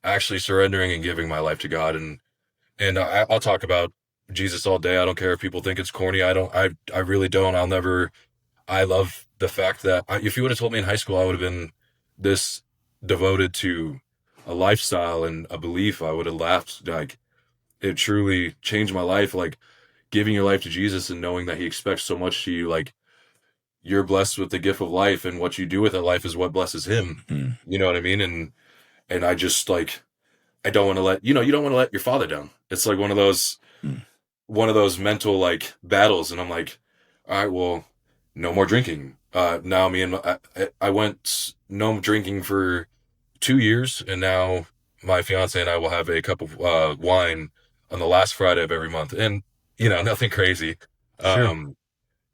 actually surrendering and giving my life to God. And I'll talk about Jesus all day. I don't care if people think it's corny. I don't. I really don't. I'll never. I love the fact that if you would have told me in high school I would have been this devoted to a lifestyle and a belief, I would have laughed. Like it truly changed my life. Like giving your life to Jesus and knowing that He expects so much to you. Like you're blessed with the gift of life, and what you do with that life is what blesses Him. Mm. You know what I mean? And I just like I don't want to let you don't want to let your father down. It's like Mm. one of those mental like battles, and I'm like, all right, well, no more drinking. Now me and I went no drinking for 2 years, and now my fiance and I will have a cup of wine on the last Friday of every month, and nothing crazy. Sure. Um,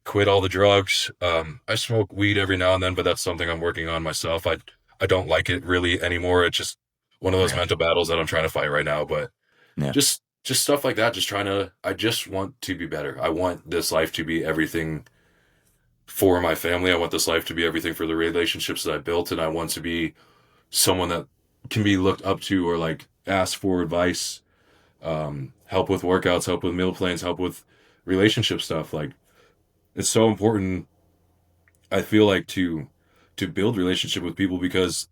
Quit all the drugs. I smoke weed every now and then, but that's something I'm working on myself. I don't like it really anymore. It's just one of those Yeah. mental battles that I'm trying to fight right now. But Yeah. just stuff like that. I just want to be better. I want this life to be everything for my family. I want this life to be everything for the relationships that I built, and I want to be someone that can be looked up to or like ask for advice, help with workouts, help with meal plans, help with relationship stuff. Like it's so important. I feel like to build relationship with people because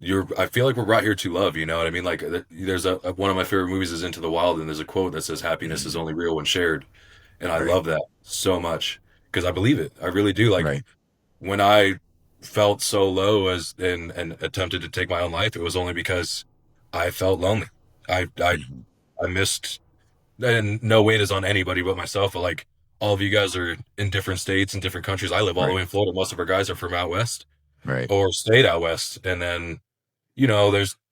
I feel like we're right here to love, you know what I mean? Like there's one of my favorite movies is Into the Wild, and there's a quote that says happiness is Mm. only real when shared. And I Right. love that so much because I believe it. I really do. Like Right. when I felt so low and attempted to take my own life, it was only because I felt lonely. I I Mhm. I missed, and no weight is on anybody but myself, but like all of you guys are in different states and different countries. I live all the Right. way in Florida. Most of our guys are from out west Right. or stayed out west. And then,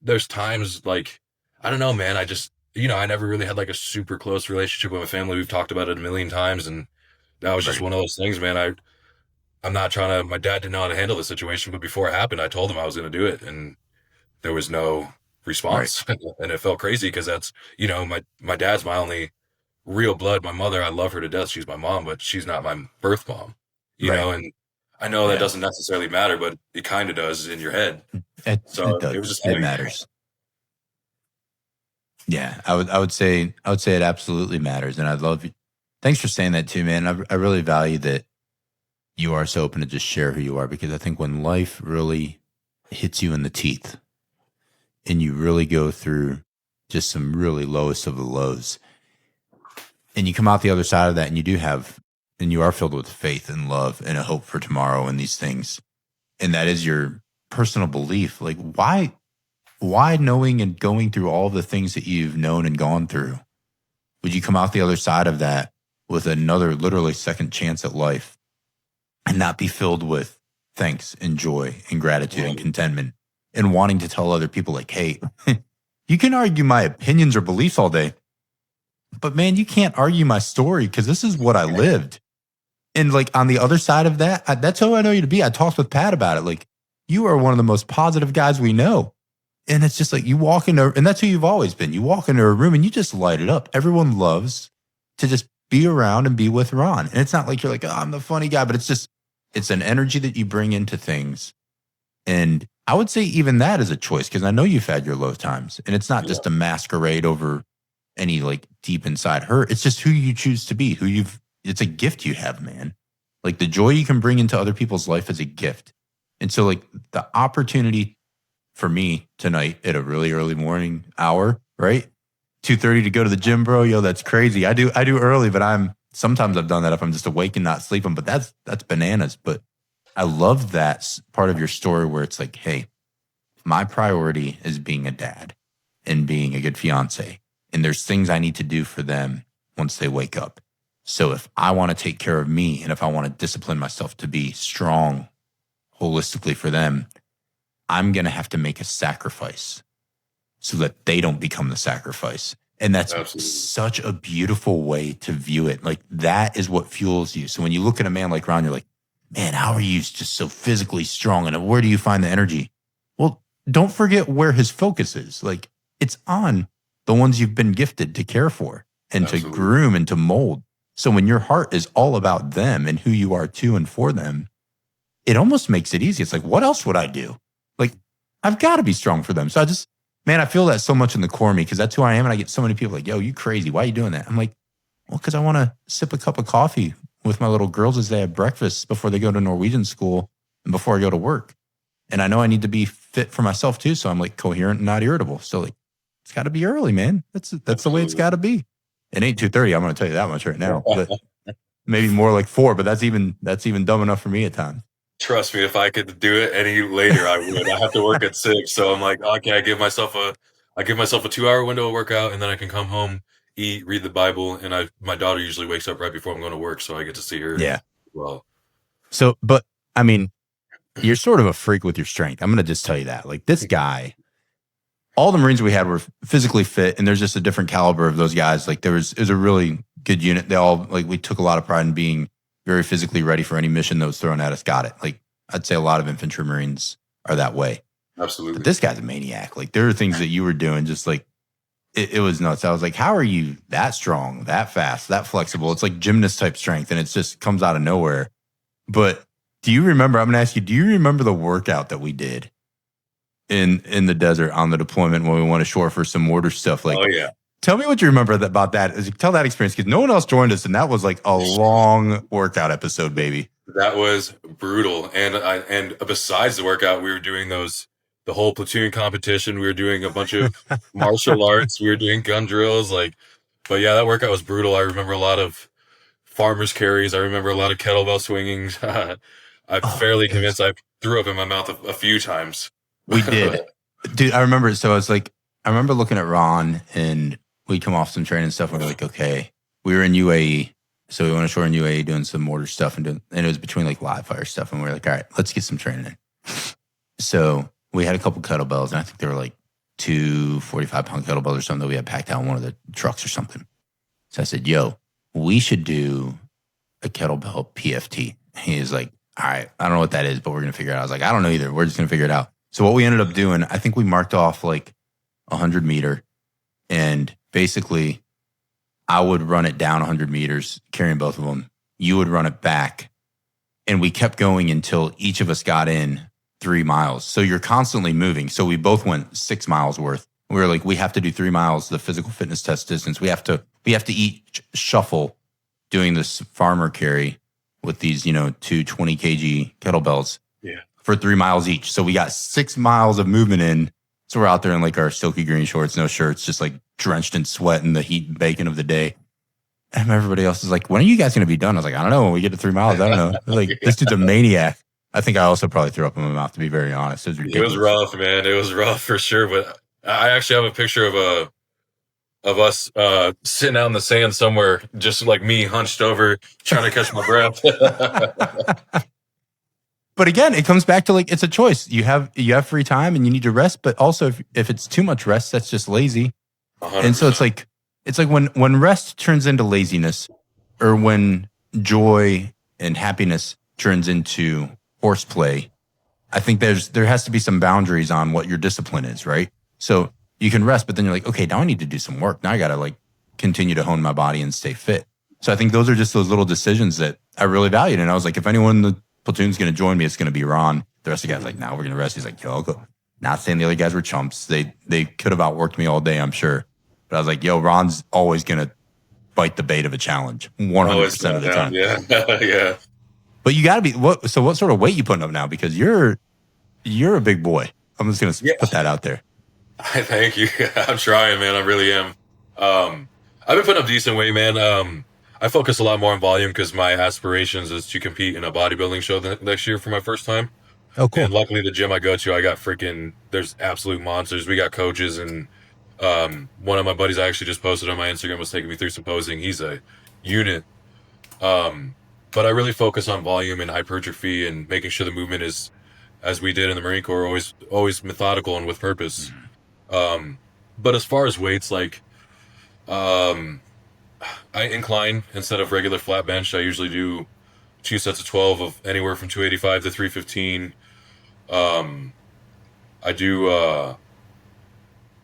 there's times like, I don't know, man. I just, I never really had like a super close relationship with my family. We've talked about it a million times. And that was just Right. one of those things, man. I'm not trying to, my dad didn't know how to handle the situation, but before it happened, I told him I was going to do it. And there was no Right. response. And it felt crazy because that's, my dad's my only real blood. My mother, I love her to death. She's my mom, but she's not my birth mom, Right. and I know that Yeah. doesn't necessarily matter, but it kind of does in your head. It So it was does. just It heavy. matters. Yeah. I would say it absolutely matters. And I'd love you. Thanks for saying that too, man. I really value that you are so open to just share who you are, because I think when life really hits you in the teeth and you really go through just some really lowest of the lows, and you come out the other side of that, and and you are filled with faith and love and a hope for tomorrow and these things, and that is your personal belief. Like, why knowing and going through all the things that you've known and gone through, would you come out the other side of that with another literally second chance at life and not be filled with thanks and joy and gratitude and Right. contentment and wanting to tell other people, like, hey, you can argue my opinions or beliefs all day, but man, you can't argue my story because this is what I lived. And like on the other side of that, that's who I know you to be. I talked with Pat about it. Like, you are one of the most positive guys we know. And it's just like you walk into, and that's who you've always been. You walk into a room and you just light it up. Everyone loves to just be around and be with Ron. And it's not like you're like, oh, I'm the funny guy, but it's an energy that you bring into things. And I would say even that is a choice, because I know you've had your low times, and it's not Yeah. just a masquerade over any like deep inside hurt. It's just who you choose to be, it's a gift you have, man. Like the joy you can bring into other people's life is a gift. And so like the opportunity for me tonight at a really early morning hour, right? 2:30 to go to the gym, bro. Yo, that's crazy. I do early, but sometimes I've done that if I'm just awake and not sleeping, but that's bananas. But I love that part of your story where it's like, hey, my priority is being a dad and being a good fiance. And there's things I need to do for them once they wake up. So if I want to take care of me and if I want to discipline myself to be strong holistically for them, I'm going to have to make a sacrifice so that they don't become the sacrifice. And that's Absolutely. such a beautiful way to view it. Like that is what fuels you. So when you look at a man like Ron, you're like, man, how are you just so physically strong? And where do you find the energy? Well, don't forget where his focus is. Like it's on the ones you've been gifted to care for and Absolutely. to groom and to mold. So when your heart is all about them and who you are to and for them, it almost makes it easy. It's like, what else would I do? Like, I've got to be strong for them. So I feel that so much in the core of me because that's who I am. And I get so many people like, yo, you crazy. Why are you doing that? I'm like, well, because I want to sip a cup of coffee with my little girls as they have breakfast before they go to Norwegian school and before I go to work. And I know I need to be fit for myself too. So I'm like coherent and not irritable. So like, it's got to be early, man. That's the way it's got to be. It ain't 2:30. I'm going to tell you that much right now. But maybe more like 4. But that's even dumb enough for me at times. Trust me, if I could do it any later, I would. I have to work at 6, so I'm like, okay, I give myself a 2-hour window of workout, and then I can come home, eat, read the Bible, and my daughter usually wakes up right before I'm going to work, so I get to see her. Yeah. Well. So, but I mean, you're sort of a freak with your strength. I'm going to just tell you that. Like this guy, all the Marines we had were physically fit, and there's just a different caliber of those guys. Like it was a really good unit. They all we took a lot of pride in being very physically ready for any mission that was thrown at us. Got it. Like I'd say a lot of infantry Marines are that way. Absolutely. But this guy's a maniac. Like there are things that you were doing just like it was nuts. I was like, how are you that strong, that fast, that flexible? It's like gymnast type strength, and it just comes out of nowhere. But do you remember? I'm going to ask you. Do you remember the workout that we did in the desert on the deployment when we went ashore for some mortar stuff? Like, oh yeah. Tell me what you remember about that. Tell that experience because no one else joined us, and that was like a long workout episode, baby. That was brutal. And besides the workout, we were doing the whole platoon competition. We were doing a bunch of martial arts. We were doing gun drills. But yeah, that workout was brutal. I remember a lot of farmers carries. I remember a lot of kettlebell swingings. I'm fairly convinced I threw up in my mouth a few times. We did, dude. I remember. So I remember looking at Ron and we come off some training stuff and we're like, okay, we were in UAE. So we went ashore in UAE doing some mortar stuff and it was between like live fire stuff. And we were like, all right, let's get some training in. So we had a couple kettlebells and I think they were like 2 45-pound kettlebells or something that we had packed out in one of the trucks or something. So I said, yo, we should do a kettlebell PFT. He was like, all right, I don't know what that is, but we're going to figure it out. I was like, I don't know either. We're just going to figure it out. So what we ended up doing, I think we marked off like 100 meter. And basically, I would run it down 100 meters, carrying both of them. You would run it back. And we kept going until each of us got in 3 miles. So you're constantly moving. So we both went 6 miles worth. We were like, we have to do 3 miles, the physical fitness test distance. We have to each shuffle doing this farmer carry with these, 2 20 kg kettlebells for 3 miles each. So we got 6 miles of movement in. So we're out there in like our silky green shorts, no shirts, just like drenched in sweat and the heat and bacon of the day. And everybody else is like, when are you guys going to be done? I was like, I don't know. When we get to 3 miles, I don't know. Like, this dude's a maniac. I think I also probably threw up in my mouth, to be very honest. It was ridiculous. It was rough, man. It was rough for sure. But I actually have a picture of us sitting out in the sand somewhere, just like me hunched over, trying to catch my breath. But again, it comes back to like, it's a choice. You have free time and you need to rest. But also if it's too much rest, that's just lazy. 100%. And so it's like when rest turns into laziness or when joy and happiness turns into horseplay, I think there has to be some boundaries on what your discipline is, right? So you can rest, but then you're like, okay, now I need to do some work. Now I got to like continue to hone my body and stay fit. So I think those are just those little decisions that I really valued. And I was like, if anyone in the platoon's going to join me, it's going to be Ron. The rest of the guys like, now we're going to rest. He's like, yo, I'll go. Not saying the other guys were chumps. They could have outworked me all day, I'm sure. But I was like, yo, Ron's always going to bite the bait of a challenge 100% of the time. Yeah. Yeah. But you got to be, what sort of weight you putting up now? Because you're You're a big boy. I'm just gonna Yeah. put that out there. Thank you. I'm trying, man. I really am. I've been putting up decent weight, man. I focus a lot more on volume because my aspirations is to compete in a bodybuilding show next year for my first time. Oh, And cool. luckily, the gym I go to, I got freaking. There's absolute monsters. We got coaches, and one of my buddies I actually just posted on my Instagram was taking me through some posing. He's a unit. Um, but I really focus on volume and hypertrophy and making sure the movement is, as we did in the Marine Corps, always methodical and with purpose. Um, but as far as weights, like um, I incline instead of regular flat bench. I usually do 2 sets of 12 of anywhere from 285 to 315. Um, I do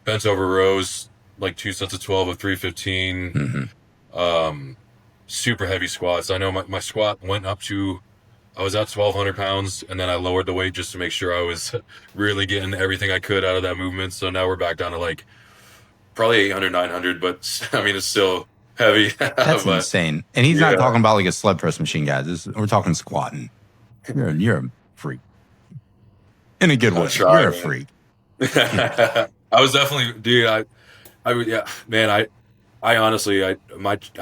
bent over rows, like 2 sets of 12 of 315. Hmm. Super heavy squats. I know my squat went up to, I was at 1,200 pounds, and then I lowered the weight just to make sure I was really getting everything I could out of that movement. So now we're back down to like probably 800, 900, but I mean, it's still heavy. That's But insane. And he's not yeah, talking about like a sled press machine, guys. We're talking squatting. You're a freak in a good I'll way. try, You're a man. freak. I was definitely, dude, I would, yeah, man, I honestly, I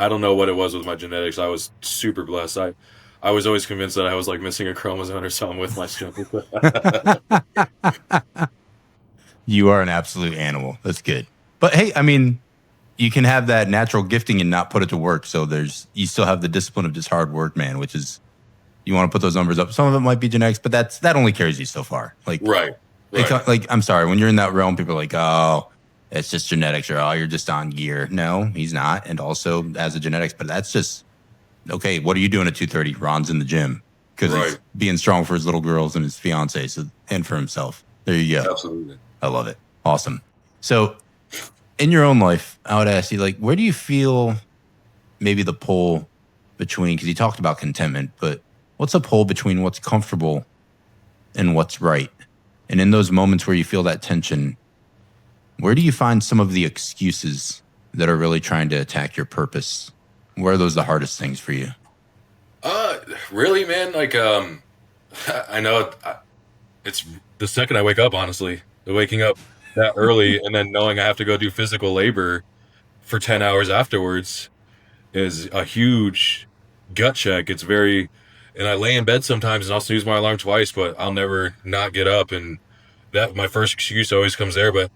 don't know what it was with my genetics. I was super blessed. I was always convinced that I was like missing a chromosome or something with my strength. You are an absolute animal. That's good. But hey, I mean, you can have that natural gifting and not put it to work. So you still have the discipline of just hard work, man, which is, you want to put those numbers up. Some of it might be genetics, but that only carries you so far. Like, Right, right, like, I'm sorry, when you're in that realm, people are like, oh, it's just genetics, or oh, you're just on gear. No, he's not. And also as a genetics, but that's just, okay, what are you doing at 2:30? Ron's in the gym because he's right. being strong for his little girls and his fiance, and for himself. There you go. Absolutely. I love it. Awesome. So in your own life, I would ask you, like, where do you feel maybe the pull between, because you talked about contentment, but what's the pull between what's comfortable and what's right? And in those moments where you feel that tension, where do you find some of the excuses that are really trying to attack your purpose? Where are those the hardest things for you? Uh, really, man, like, I know it's the second I wake up, honestly, the waking up that early and then knowing I have to go do physical labor for 10 hours afterwards is a huge gut check. It's very, and I lay in bed sometimes and I'll snooze my alarm twice, but I'll never not get up. And that my first excuse always comes there. But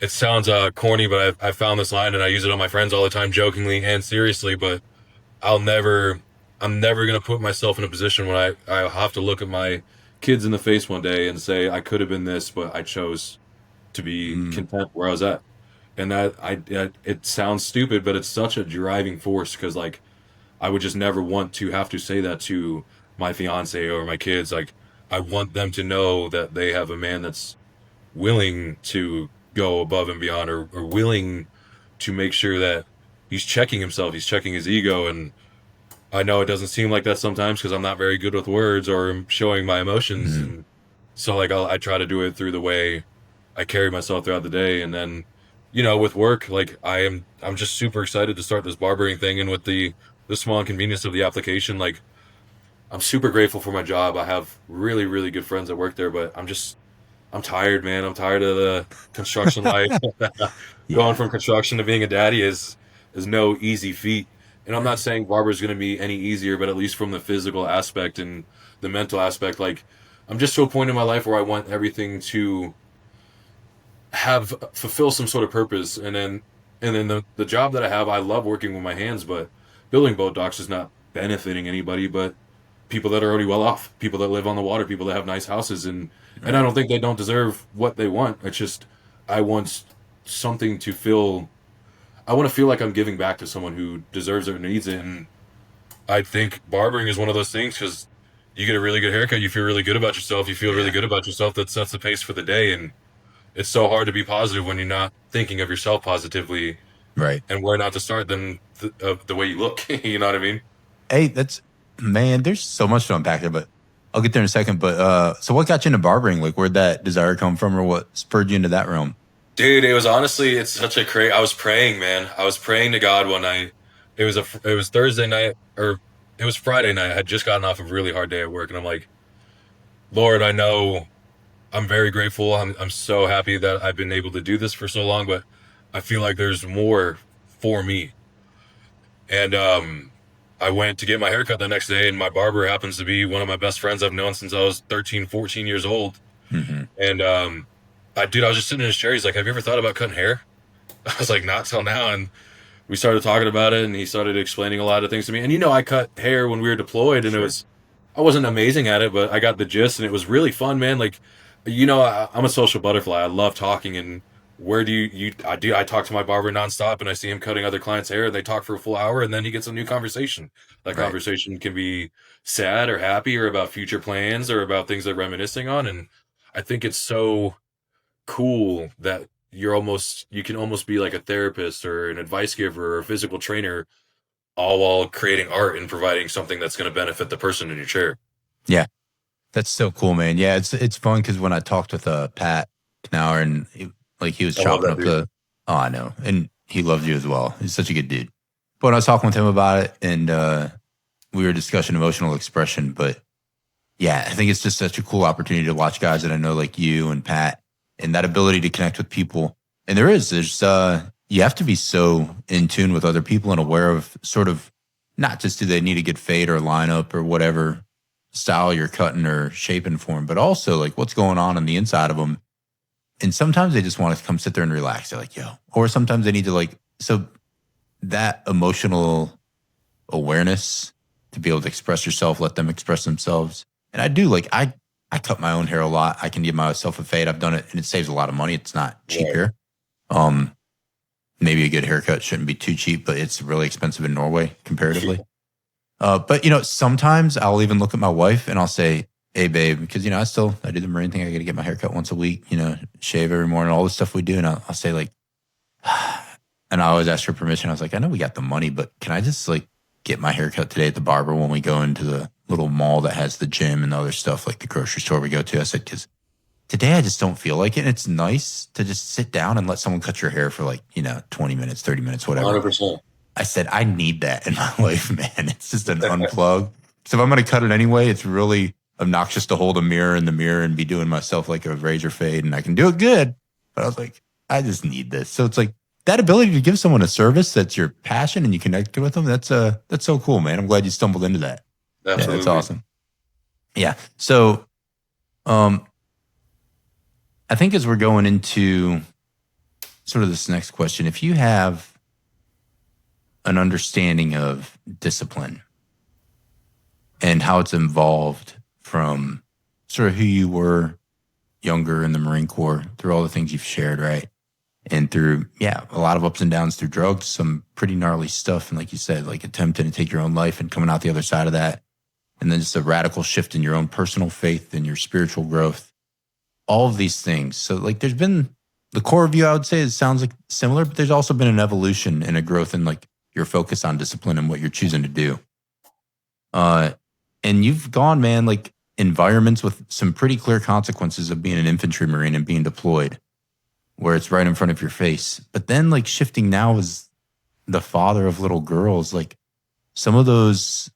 it sounds corny, but I found this line and I use it on my friends all the time, jokingly and seriously. But I'll never, I'm never gonna put myself in a position when I have to look at my kids in the face one day and say I could have been this, but I chose to be Mm, content where I was at. And it sounds stupid, but it's such a driving force because like I would just never want to have to say that to my fiance or my kids. Like I want them to know that they have a man that's willing to go above and beyond, or willing to make sure that he's checking himself, he's checking his ego. And I know it doesn't seem like that sometimes because I'm not very good with words or showing my emotions. mm, And so like I try to do it through the way I carry myself throughout the day. And then, with work, like I'm just super excited to start this barbering thing. And with the small inconvenience of the application, like I'm super grateful for my job. I have really, really good friends that work there, but I'm tired, man. I'm tired of the construction life. Going yeah. from construction to being a daddy is no easy feat. And I'm not saying barber is going to be any easier, but at least from the physical aspect and the mental aspect, like I'm just to a point in my life where I want everything to have fulfill some sort of purpose. And then the job that I have, I love working with my hands, but building boat docks is not benefiting anybody but people that are already well off, people that live on the water, people that have nice houses. And I Right. don't think they don't deserve what they want. It's just I want something to feel, I want to feel like I'm giving back to someone who deserves it or needs it. And I think barbering is one of those things because you get a really good haircut, you feel really good about yourself, you feel really Yeah. good about yourself. That sets the pace for the day. And it's so hard to be positive when you're not thinking of yourself positively. Right. And where not to start than the way you look. You know what I mean? Hey, man, there's so much to unpack there, but I'll get there in a second. But so what got you into barbering? Like, where'd that desire come from, or what spurred you into that realm? Dude, it was honestly, it's such a crazy. I was praying, man. I was praying to God one night. It was Thursday night, or it was Friday night. I had just gotten off a really hard day at work, and I'm like, Lord, I know I'm very grateful. I'm so happy that I've been able to do this for so long, but I feel like there's more for me. And I went to get my haircut the next day, and my barber happens to be one of my best friends I've known since I was 13, 14 years old. Hmm. And I was just sitting in his chair. He's like, "Have you ever thought about cutting hair?" I was like, "Not till now." And we started talking about it, and he started explaining a lot of things to me. And I cut hair when we were deployed, and Sure. I wasn't amazing at it, but I got the gist, and it was really fun, man. Like, I'm a social butterfly. I love talking, and where do I talk to my barber nonstop, and I see him cutting other clients' hair, and they talk for a full hour, and then he gets a new conversation. That Right. conversation can be sad or happy, or about future plans, or about things they're reminiscing on, and I think it's so cool that you can almost be like a therapist or an advice giver or a physical trainer, all while creating art and providing something that's going to benefit the person in your chair. Yeah. That's so cool, man. Yeah, it's fun because when I talked with Pat Knauer and he was I love chopping that up dude. the, oh, I know, and he loved you as well. He's such a good dude. But when I was talking with him about it, and we were discussing emotional expression, but yeah, I think it's just such a cool opportunity to watch guys that I know like you and Pat, and that ability to connect with people. And there's you have to be so in tune with other people and aware of sort of not just do they need a good fade or lineup or whatever style you're cutting or shaping for them, but also like what's going on the inside of them. And sometimes they just want to come sit there and relax. They're like, yo, or sometimes they need to so that emotional awareness to be able to express yourself, let them express themselves. And I do I cut my own hair a lot. I can give myself a fade. I've done it and it saves a lot of money. It's not cheap Right. here. Um, Maybe a good haircut shouldn't be too cheap, but it's really expensive in Norway comparatively. But sometimes I'll even look at my wife and I'll say, "Hey, babe," because I do the marine thing. I got to get my haircut once a week. Shave every morning, all the stuff we do, and I'll say like, and I always ask her permission. I was like, I know we got the money, but can I just like get my haircut today at the barber when we go into the little mall that has the gym and the other stuff, like the grocery store we go to? I said, because today I just don't feel like it. And it's nice to just sit down and let someone cut your hair for 20 minutes, 30 minutes, whatever. 100%. I said, I need that in my life, man. It's just an unplug. So if I'm going to cut it anyway, it's really obnoxious to hold a mirror in the mirror and be doing myself like a razor fade. And I can do it good. But I was like, I just need this. So it's like that ability to give someone a service that's your passion and you connect with them. That's so cool, man. I'm glad you stumbled into that. Yeah, that's Absolutely. awesome. Yeah. So, um, I think as we're going into sort of this next question, if you have an understanding of discipline and how it's evolved from sort of who you were younger in the Marine Corps through all the things you've shared, right? And through, yeah, a lot of ups and downs through drugs, some pretty gnarly stuff. And like you said, like attempting to take your own life and coming out the other side of that. And then just a radical shift in your own personal faith and your spiritual growth, all of these things. So like there's been the core of you, I would say it sounds like similar, but there's also been an evolution and a growth in like your focus on discipline and what you're choosing to do. Uh, and you've gone, man, like environments with some pretty clear consequences of being an infantry Marine and being deployed, where it's right in front of your face. But then like shifting now as the father of little girls, like some of those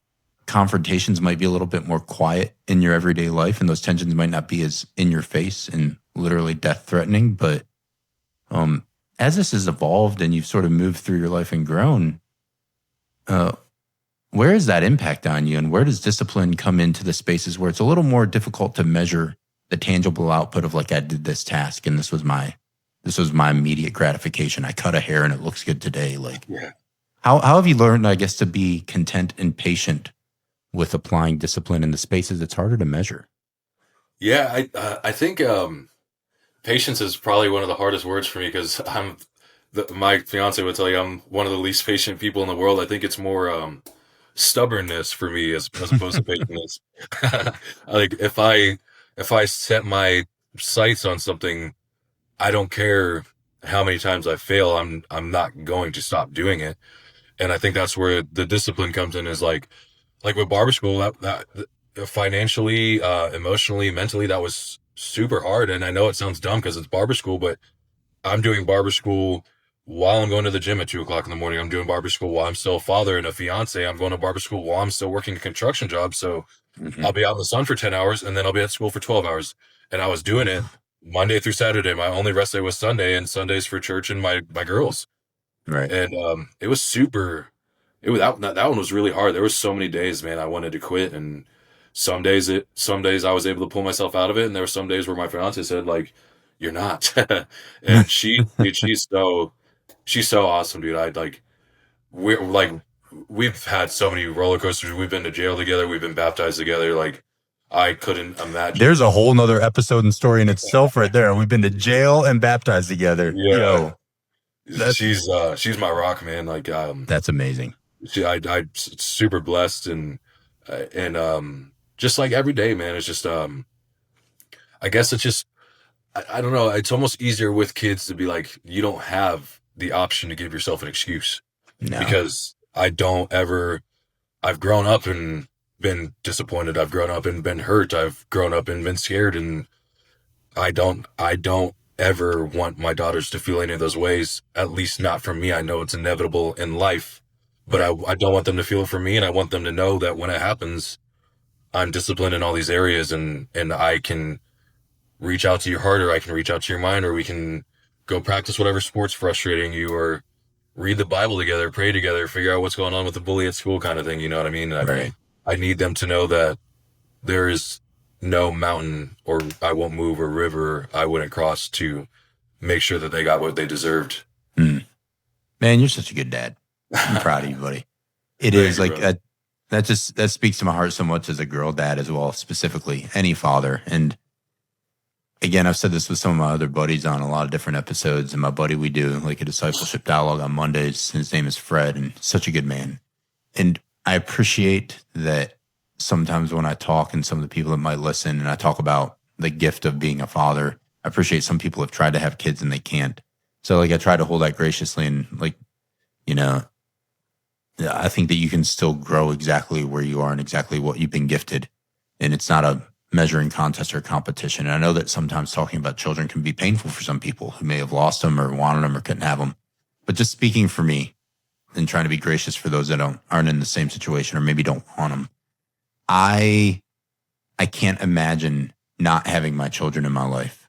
confrontations might be a little bit more quiet in your everyday life, and those tensions might not be as in your face and literally death threatening. But as this has evolved and you've sort of moved through your life and grown, uh, where is that impact on you, and where does discipline come into the spaces where it's a little more difficult to measure the tangible output of like I did this task and this was my immediate gratification. I cut a hair and it looks good today. Like Yeah. how have you learned, I guess, to be content and patient with applying discipline in the spaces it's harder to measure? Yeah, I think patience is probably one of the hardest words for me because my fiance would tell you I'm one of the least patient people in the world. I think it's more stubbornness for me as opposed to patience. Like if I set my sights on something, I don't care how many times I fail. I'm not going to stop doing it. And I think that's where the discipline comes in. Is like with barber school, that financially, emotionally, mentally, that was super hard. And I know it sounds dumb because it's barber school, but I'm doing barber school while I'm going to the gym at 2 o'clock in the morning. I'm doing barber school while I'm still a father and a fiance. I'm going to barber school while I'm still working a construction job. So Mhm. I'll be out in the sun for 10 hours and then I'll be at school for 12 hours. And I was doing it Monday through Saturday. My only rest day was Sunday, and Sundays for church and my girls. Right. And it was super. It was that one was really hard. There was so many days, man, I wanted to quit, and some days I was able to pull myself out of it, and there were some days where my fiance said like, "You're not," and dude, she's so awesome, dude. I like we're like we've had so many roller coasters. We've been to jail together. We've been baptized together. Like I couldn't imagine. There's a whole nother episode and story in itself right there. We've been to jail and baptized together. Yeah, Yo, that's she's my rock, man. Like that's amazing. I super blessed and just like every day, man. It's just I guess it's just I don't know. It's almost easier with kids to be like you don't have the option to give yourself an excuse No. because I don't ever. I've grown up and been disappointed. I've grown up and been hurt. I've grown up and been scared, and I don't ever want my daughters to feel any of those ways. At least not from me. I know it's inevitable in life, but Right. I don't want them to feel it for me, and I want them to know that when it happens, I'm disciplined in all these areas, and I can reach out to your heart, or I can reach out to your mind, or we can go practice whatever sport's frustrating you, or read the Bible together, pray together, figure out what's going on with the bully at school, kind of thing. You know what I mean? Right. I need them to know that there is no mountain or I won't move or river I wouldn't cross to make sure that they got what they deserved. Hmm. Man, you're such a good dad. I'm proud of you, buddy. It Thank is you, like brother. that speaks to my heart so much as a girl dad as well, specifically any father. And again, I've said this with some of my other buddies on a lot of different episodes. And my buddy, we do like a discipleship dialogue on Mondays. His name is Fred, and such a good man. And I appreciate that sometimes when I talk and some of the people that might listen and I talk about the gift of being a father, I appreciate some people have tried to have kids and they can't. So like I try to hold that graciously and like, you know, yeah, I think that you can still grow exactly where you are and exactly what you've been gifted. And it's not a measuring contest or competition. And I know that sometimes talking about children can be painful for some people who may have lost them or wanted them or couldn't have them. But just speaking for me and trying to be gracious for those that aren't in the same situation or maybe don't want them, I I can't imagine not having my children in my life.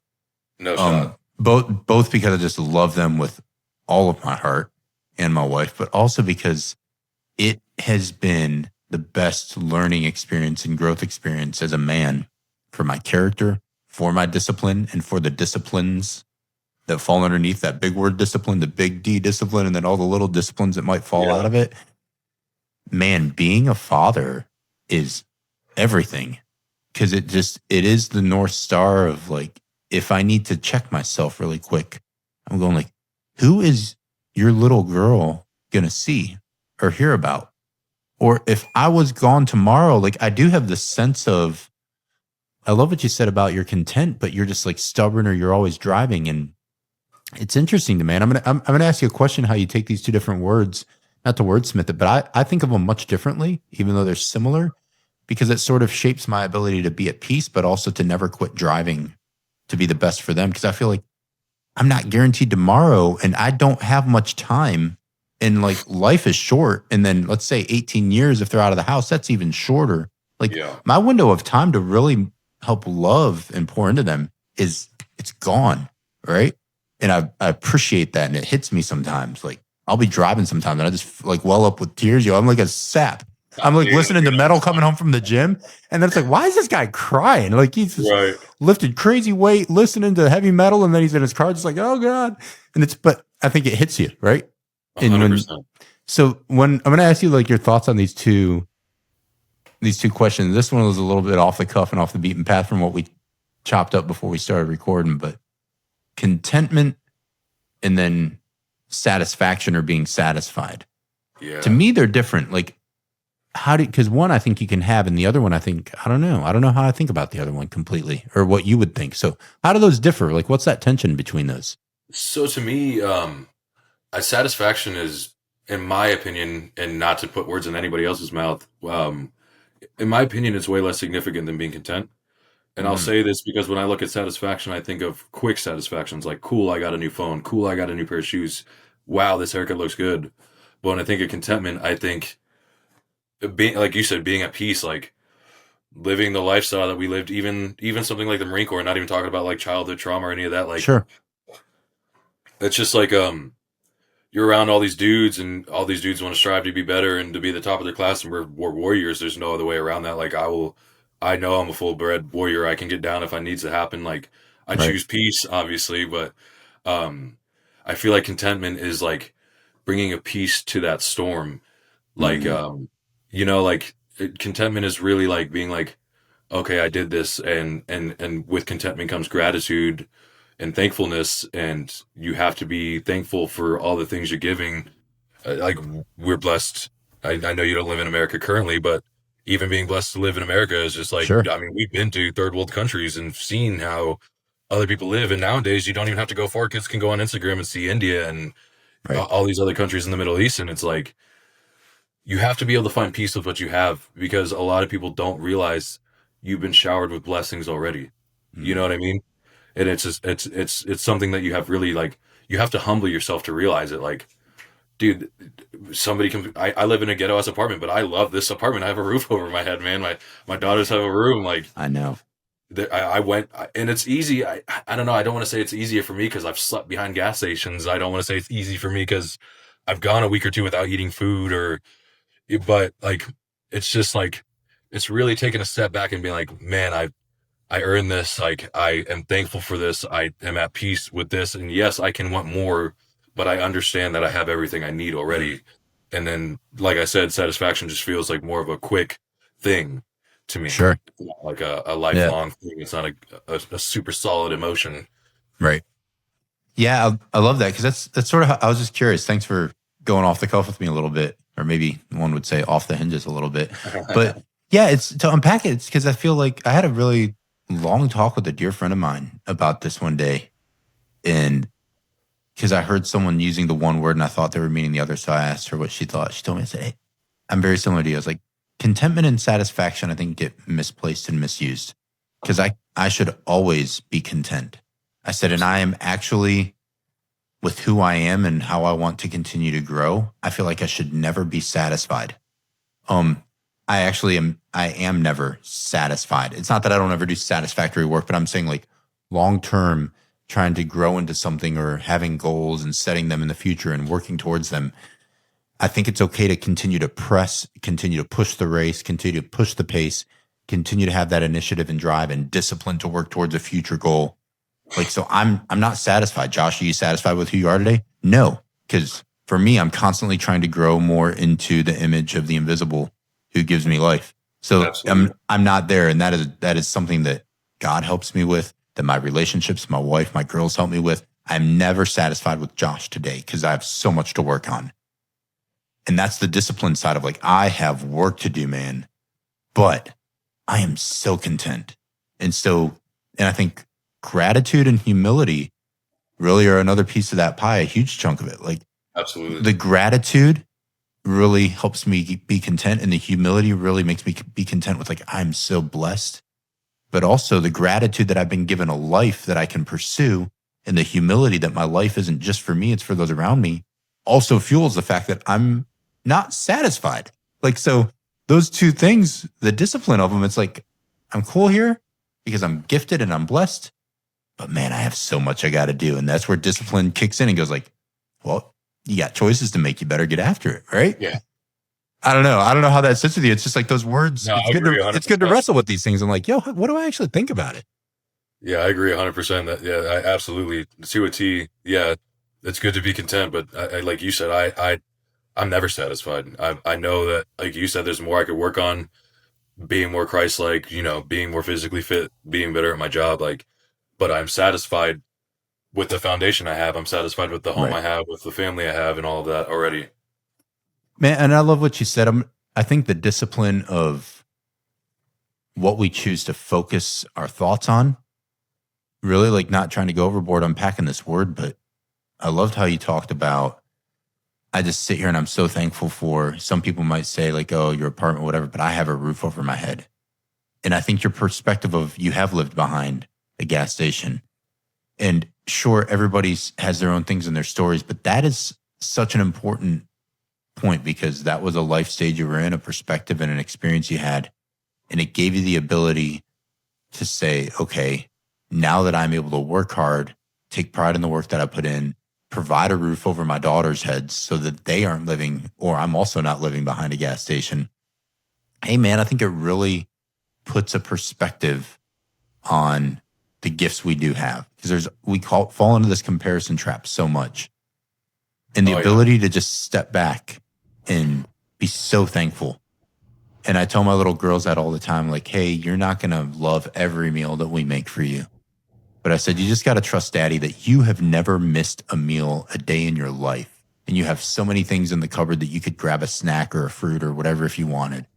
No shot. Both because I just love them with all of my heart and my wife, but also because it has been the best learning experience and growth experience as a man for my character, for my discipline, and for the disciplines that fall underneath that big word discipline, the big D discipline, and then all the little disciplines that might fall out Yeah. of it. Man, being a father is everything because it is the North Star of like, if I need to check myself really quick, I'm going like, who is your little girl going to see or hear about? Or if I was gone tomorrow, like I do have the sense of, I love what you said about you're content, but you're just like stubborn or you're always driving. And it's interesting to me. And I'm gonna ask you a question: how you take these two different words, not to wordsmith it, but I think of them much differently, even though they're similar, because it sort of shapes my ability to be at peace, but also to never quit driving to be the best for them. Because I feel like I'm not guaranteed tomorrow, and I don't have much time. And like life is short. And then let's say 18 years, if they're out of the house, that's even shorter. Like Yeah. my window of time to really help love and pour into them it's gone. Right. And I appreciate that. And it hits me sometimes. Like I'll be driving sometimes and I just like well up with tears. Yo, I'm like a sap. I'm like Dude, listening to metal coming home from the gym. And then it's like, why is this guy crying? Like he's just right. lifted crazy weight, listening to heavy metal. And then he's in his car, just like, oh God. And but I think it hits you. Right. And 100%. when I'm going to ask you like your thoughts on these two questions. This one was a little bit off the cuff and off the beaten path from what we chopped up before we started recording, but contentment and then satisfaction or being satisfied. Yeah. To me, they're different. Like because one I think you can have, and the other one I think, I don't know. I don't know how I think about the other one completely or what you would think. So how do those differ? Like what's that tension between those? So to me, a satisfaction is, in my opinion, and not to put words in anybody else's mouth, in my opinion, it's way less significant than being content. And I'll Mm, say this because when I look at satisfaction, I think of quick satisfactions like, cool, I got a new phone. Cool, I got a new pair of shoes. wow, this haircut looks good. But when I think of contentment, I think being, like you said, being at peace, like living the lifestyle that we lived, even something like the Marine Corps, not even talking about like childhood trauma or any of that. Like Sure. it's just like you're around all these dudes, and all these dudes want to strive to be better and to be the top of their class, and we're warriors. There's no other way around that. Like I know I'm a full bred warrior. I can get down if I needs to happen. Like I Right. choose peace, obviously, but um, I feel like contentment is like bringing a peace to that storm. Like Mm, like contentment is really like being like, okay, I did this, and with contentment comes gratitude and thankfulness, and you have to be thankful for all the things you're giving. Like we're blessed. I know you don't live in America currently, but even being blessed to live in America is just like, sure. I mean, we've been to third world countries and seen how other people live, and nowadays you don't even have to go far. Kids can go on Instagram and see India and Right. all these other countries in the Middle East, and it's like you have to be able to find peace with what you have, because a lot of people don't realize you've been showered with blessings already. You know Mm, what I mean? And it's just it's something that you have really like, you have to humble yourself to realize it. Like, dude, somebody can. I live in a ghetto ass apartment, but I love this apartment. I have a roof over my head, man. My daughters have a room. Like, I know. I went, and it's easy. I don't know. I don't want to say it's easier for me because I've slept behind gas stations. I don't want to say it's easy for me because I've gone a week or two without eating food, or but like it's just like it's really taking a step back and being like, man, I earned this. Like, I am thankful for this. I am at peace with this. And yes, I can want more, but I understand that I have everything I need Mm, already. And then, like I said, satisfaction just feels like more of a quick thing to me, sure. not like a Yeah. lifelong thing. It's not a super solid emotion. Right. Yeah, I love that because that's sort of how I was just curious. Thanks for going off the cuff with me a little bit, or maybe one would say off the hinges a little bit. But yeah, it's to unpack it. It's because I feel like I had a really long talk with a dear friend of mine about this one day, and because I heard someone using the one word and I thought they were meaning the other, so I asked her what she thought. She told me, I said, "Hey, I'm very similar to you." I was like, contentment and satisfaction, I think, get misplaced and misused because I should always be content. I said, and I am actually with who I am and how I want to continue to grow. I feel like I should never be satisfied. Um, I am never satisfied. It's not that I don't ever do satisfactory work, but I'm saying like long term, trying to grow into something or having goals and setting them in the future and working towards them. I think it's okay to continue to press, continue to push the race, continue to push the pace, continue to have that initiative and drive and discipline to work towards a future goal. Like, so I'm not satisfied. Josh, are you satisfied with who you are today? No, because for me, I'm constantly trying to grow more into the image of the invisible who gives me life. So Absolutely. I'm not there. And that is something that God helps me with, that my relationships, my wife, my girls help me with. I'm never satisfied with Josh today because I have so much to work on. And that's the discipline side of like, I have work to do, man, but I am so content. And so, and I think gratitude and humility really are another piece of that pie, a huge chunk of it. Like Absolutely. the gratitude really helps me be content, and the humility really makes me be content with like, I'm so blessed. But also the gratitude that I've been given a life that I can pursue, and the humility that my life isn't just for me, it's for those around me, also fuels the fact that I'm not satisfied. Like, so those two things, the discipline of them, it's like, I'm cool here because I'm gifted and I'm blessed, but man, I have so much I got to do. And that's where discipline kicks in and goes like, well, you got choices to make. You better get after it. Right. Yeah. I don't know. I don't know how that sits with you. It's just like those words. No, I agree It's good to 100%. wrestle with these things. I'm like, yo, what do I actually think about it? Yeah, I agree 100%. That, yeah, I absolutely, to a T. Yeah, it's good to be content, but like you said, I'm never satisfied. I know that, like you said, there's more I could work on, being more Christ-like, being more physically fit, being better at my job. Like, but I'm satisfied with the foundation I have. I'm satisfied with the home Right. I have, with the family I have, and all of that already. Man, and I love what you said. I think the discipline of what we choose to focus our thoughts on, really like not trying to go overboard unpacking this word, but I loved how you talked about. I just sit here and I'm so thankful for, some people might say like, oh, your apartment, whatever, but I have a roof over my head. And I think your perspective of you have lived behind a gas station, and sure, everybody's has their own things in their stories, but that is such an important point because that was a life stage you were in, a perspective and an experience you had. And it gave you the ability to say, okay, now that I'm able to work hard, take pride in the work that I put in, provide a roof over my daughter's heads so that they aren't living, or I'm also not living behind a gas station. Hey, man, I think it really puts a perspective on the gifts we do have because fall into this comparison trap so much. And the ability to just step back and be so thankful. And I tell my little girls that all the time, like, hey, you're not going to love every meal that we make for you. But I said, you just got to trust daddy that you have never missed a meal a day in your life. And you have so many things in the cupboard that you could grab a snack or a fruit or whatever if you wanted.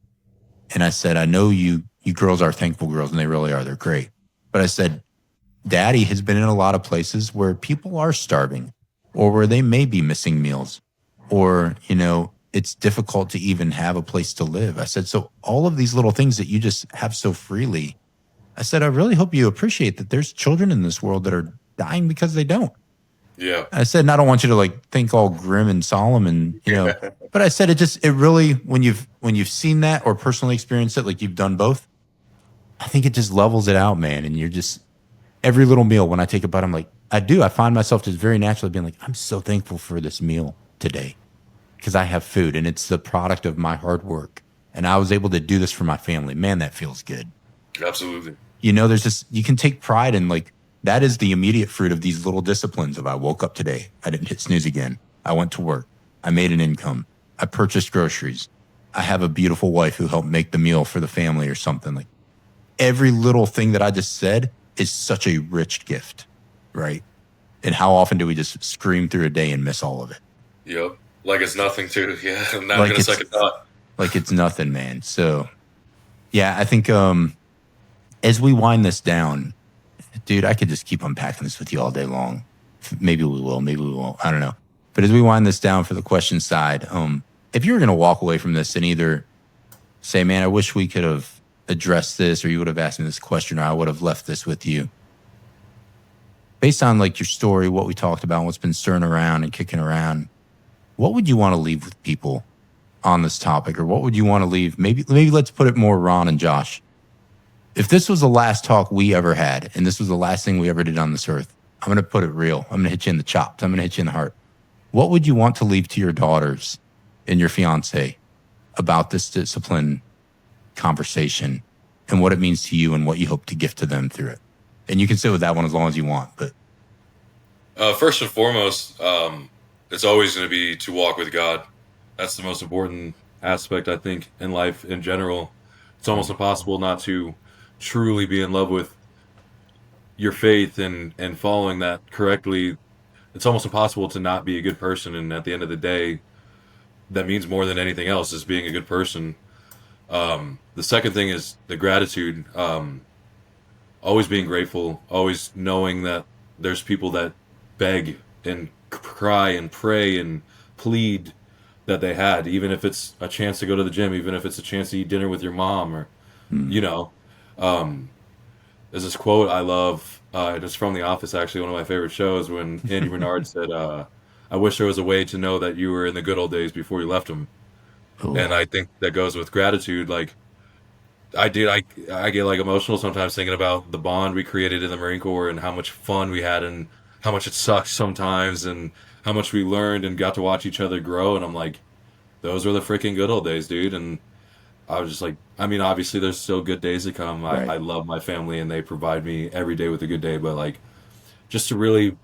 And I said, I know you girls are thankful girls, and they really are. They're great. But I said, daddy has been in a lot of places where people are starving or where they may be missing meals or, it's difficult to even have a place to live. I said, so all of these little things that you just have so freely, I said, I really hope you appreciate that there's children in this world that are dying because they don't. Yeah. I said, and I don't want you to think all grim and solemn and, but I said, it really, when you've seen that or personally experienced it, like you've done both, I think it just levels it out, man. And you're just, every little meal, when I take a bite, I'm like, I find myself just very naturally being like, I'm so thankful for this meal today because I have food and it's the product of my hard work. And I was able to do this for my family. Man, that feels good. Absolutely. There's just, you can take pride in that is the immediate fruit of these little disciplines of I woke up today. I didn't hit snooze again. I went to work. I made an income. I purchased groceries. I have a beautiful wife who helped make the meal for the family or something. Every little thing that I just said is such a rich gift, right? And how often do we just scream through a day and miss all of it? Yep. Like it's nothing too. Yeah. I'm not going to second thought. Like it's nothing, man. So yeah, I think as we wind this down, dude, I could just keep unpacking this with you all day long. Maybe we will, maybe we won't. I don't know. But as we wind this down for the question side, if you were going to walk away from this and either say, man, I wish we could have addressed this, or you would have asked me this question, or I would have left this with you. Based on your story, what we talked about, what's been stirring around and kicking around, what would you want to leave with people on this topic? Or what would you want to leave? Maybe let's put it more Ron and Josh. If this was the last talk we ever had, and this was the last thing we ever did on this earth, I'm going to put it real. I'm going to hit you in the chops. I'm going to hit you in the heart. What would you want to leave to your daughters and your fiance about this discipline conversation and what it means to you and what you hope to gift to them through it? And you can sit with that one as long as you want. But first and foremost, it's always going to be to walk with God. That's the most important aspect, I think, in life in general. It's almost impossible not to truly be in love with your faith and following that correctly. It's almost impossible to not be a good person. And at the end of the day, that means more than anything else is being a good person. The second thing is the gratitude. Always being grateful, always knowing that there's people that beg and cry and pray and plead that they had, even if it's a chance to go to the gym, even if it's a chance to eat dinner with your mom, or there's this quote I love. It's from The Office, actually, one of my favorite shows, when Andy Bernard said, I wish there was a way to know that you were in the good old days before you left them. Cool. And I think that goes with gratitude. I get emotional sometimes thinking about the bond we created in the Marine Corps and how much fun we had and how much it sucked sometimes and how much we learned and got to watch each other grow. And I'm like, those were the freaking good old days, dude. And I was just like, obviously there's still good days to come. Right. I love my family and they provide me every day with a good day, but just to really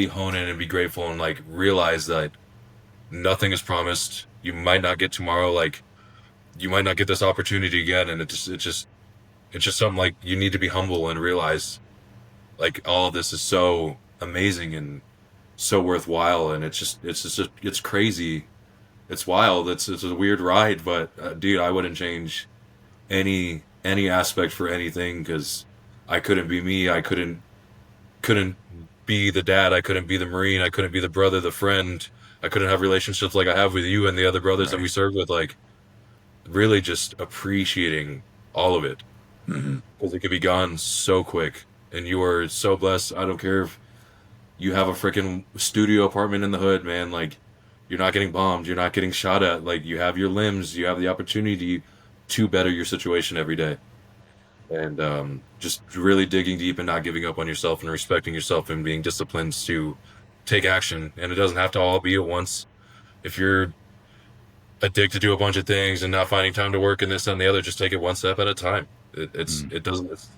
hone in and be grateful and realize that nothing is promised. You might not get tomorrow. You might not get this opportunity again, and it's just something you need to be humble and realize all of this is so amazing and so worthwhile, and it's crazy, it's wild, it's a weird ride, but dude, I wouldn't change any aspect for anything, because I couldn't be me, I couldn't be the dad, I couldn't be the Marine, I couldn't be the brother, the friend, I couldn't have relationships like I have with you and the other brothers that we served with, really just appreciating all of it, because it could be gone so quick, and you are so blessed. I don't care if You have a freaking studio apartment in the hood, man. Like, you're not getting bombed. You're not getting shot at. Like, you have your limbs. You have the opportunity to better your situation every day. And just really digging deep and not giving up on yourself and respecting yourself and being disciplined to take action. And it doesn't have to all be at once. If you're addicted to a bunch of things and not finding time to work and this and the other, just take it one step at a time. Mm. It doesn't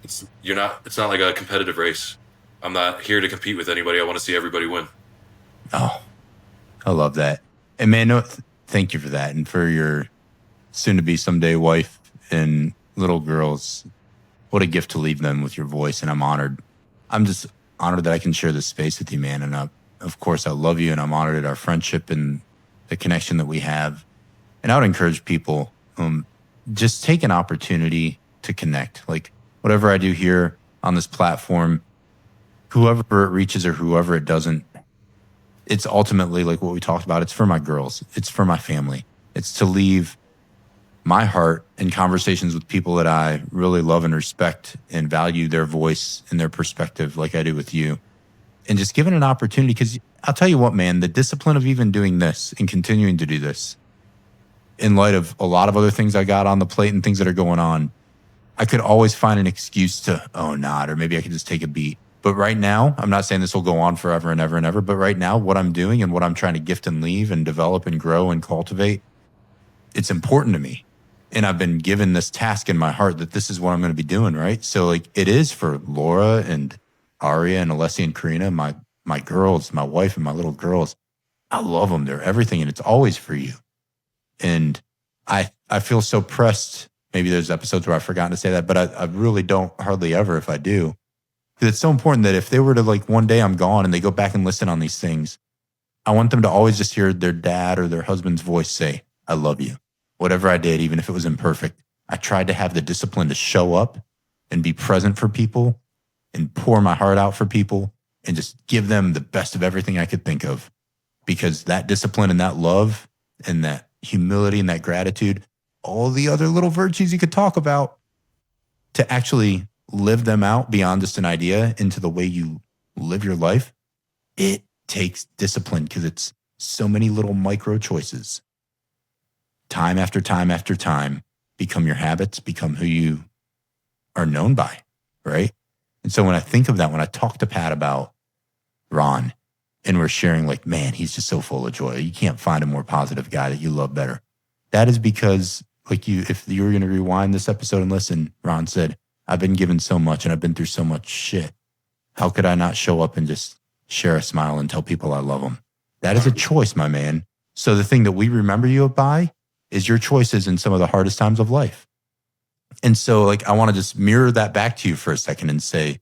it's you're not it's not like a competitive race. I'm not here to compete with anybody. I want to see everybody win. Oh, I love that. And man, no, thank you for that. And for your soon to be someday wife and little girls. What a gift to leave them with your voice. And I'm honored. I'm just honored that I can share this space with you, man. And of course, I love you and I'm honored at our friendship and the connection that we have. And I would encourage people, just take an opportunity to connect. Like whatever I do here on this platform, whoever it reaches or whoever it doesn't, it's ultimately like what we talked about. It's for my girls. It's for my family. It's to leave my heart in conversations with people that I really love and respect and value their voice and their perspective like I do with you. And just give it an opportunity, because I'll tell you what, man, the discipline of even doing this and continuing to do this in light of a lot of other things I got on the plate and things that are going on, I could always find an excuse to, oh, not, or maybe I could just take a beat. But right now, I'm not saying this will go on forever and ever and ever, but right now, what I'm doing and what I'm trying to gift and leave and develop and grow and cultivate, it's important to me. And I've been given this task in my heart that this is what I'm going to be doing, right? So like it is for Laura and Aria and Alessia and Karina, my girls, my wife and my little girls. I love them. They're everything. And it's always for you. And I feel so pressed. Maybe there's episodes where I've forgotten to say that, but I really don't hardly ever if I do. Because it's so important that if they were to like one day I'm gone and they go back and listen on these things, I want them to always just hear their dad or their husband's voice say, I love you. Whatever I did, even if it was imperfect, I tried to have the discipline to show up and be present for people and pour my heart out for people and just give them the best of everything I could think of. Because that discipline and that love and that humility and that gratitude, all the other little virtues you could talk about, to actually live them out beyond just an idea into the way you live your life, it takes discipline, because it's so many little micro choices. Time after time after time, become your habits, become who you are known by, right? And so when I think of that, when I talk to Pat about Ron and we're sharing like, man, he's just so full of joy. You can't find a more positive guy that you love better. That is because like if you were going to rewind this episode and listen, Ron said, I've been given so much and I've been through so much shit. How could I not show up and just share a smile and tell people I love them? That is a choice, my man. So the thing that we remember you by is your choices in some of the hardest times of life. And so like, I want to just mirror that back to you for a second and say,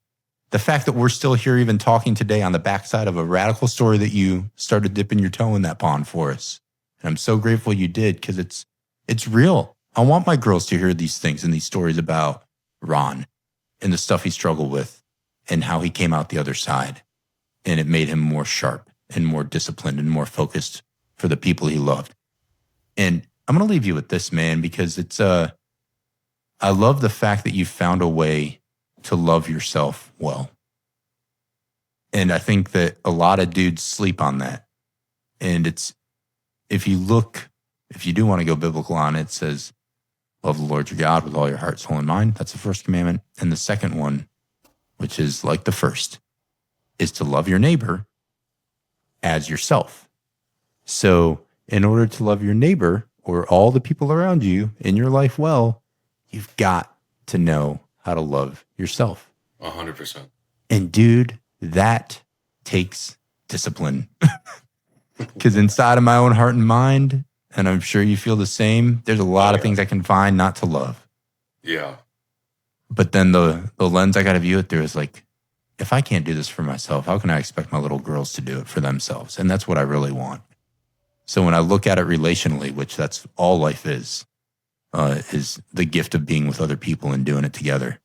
the fact that we're still here even talking today on the backside of a radical story that you started dipping your toe in that pond for us. And I'm so grateful you did, because it's real. I want my girls to hear these things and these stories about Ron and the stuff he struggled with and how he came out the other side. And it made him more sharp and more disciplined and more focused for the people he loved. And I'm going to leave you with this, man, because I love the fact that you found a way to love yourself well. And I think that a lot of dudes sleep on that. And if you do want to go biblical on it, it says, love the Lord your God with all your heart, soul, and mind. That's the first commandment. And the second one, which is like the first, is to love your neighbor as yourself. So in order to love your neighbor or all the people around you in your life well, you've got to know how to love yourself. 100%. And dude, that takes discipline. Because inside of my own heart and mind, and I'm sure you feel the same, there's a lot of things I can find not to love. Yeah. But then the lens I got to view it through is like, if I can't do this for myself, how can I expect my little girls to do it for themselves? And that's what I really want. So when I look at it relationally, which that's all life is the gift of being with other people and doing it together.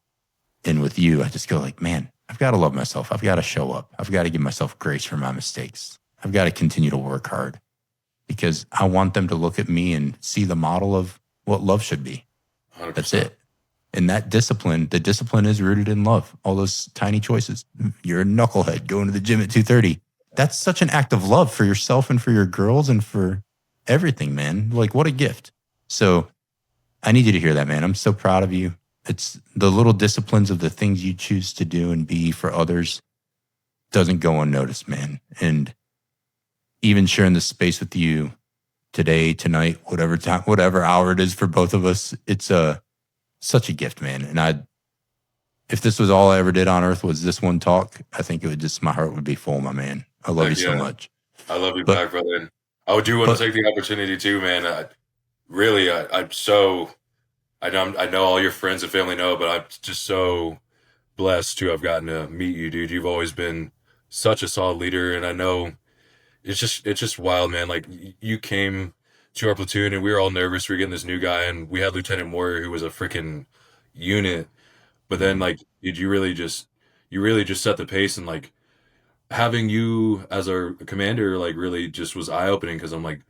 And with you, I just go like, man, I've got to love myself. I've got to show up. I've got to give myself grace for my mistakes. I've got to continue to work hard, because I want them to look at me and see the model of what love should be. 100%. That's it. And that discipline, the discipline is rooted in love. All those tiny choices. You're a knucklehead going to the gym at 2:30. That's such an act of love for yourself and for your girls and for everything, man. Like, what a gift. So I need you to hear that, man. I'm so proud of you. It's the little disciplines of the things you choose to do and be for others doesn't go unnoticed, man. And even sharing this space with you today, tonight, whatever time, whatever hour it is for both of us, it's such a gift, man. And if this was all I ever did on earth was this one talk, I think it would just, my heart would be full, my man. I love you so much. I love you back, brother. And I do want to take the opportunity too, man. I know all your friends and family know, but I'm just so blessed to have gotten to meet you, dude. You've always been such a solid leader, and I know it's just wild, man. Like, you came to our platoon, and we were all nervous. We were getting this new guy, and we had Lieutenant Moyer, who was a freaking unit. But then, like, you really just set the pace, and like having you as our commander, like, really just was eye opening, because I'm like,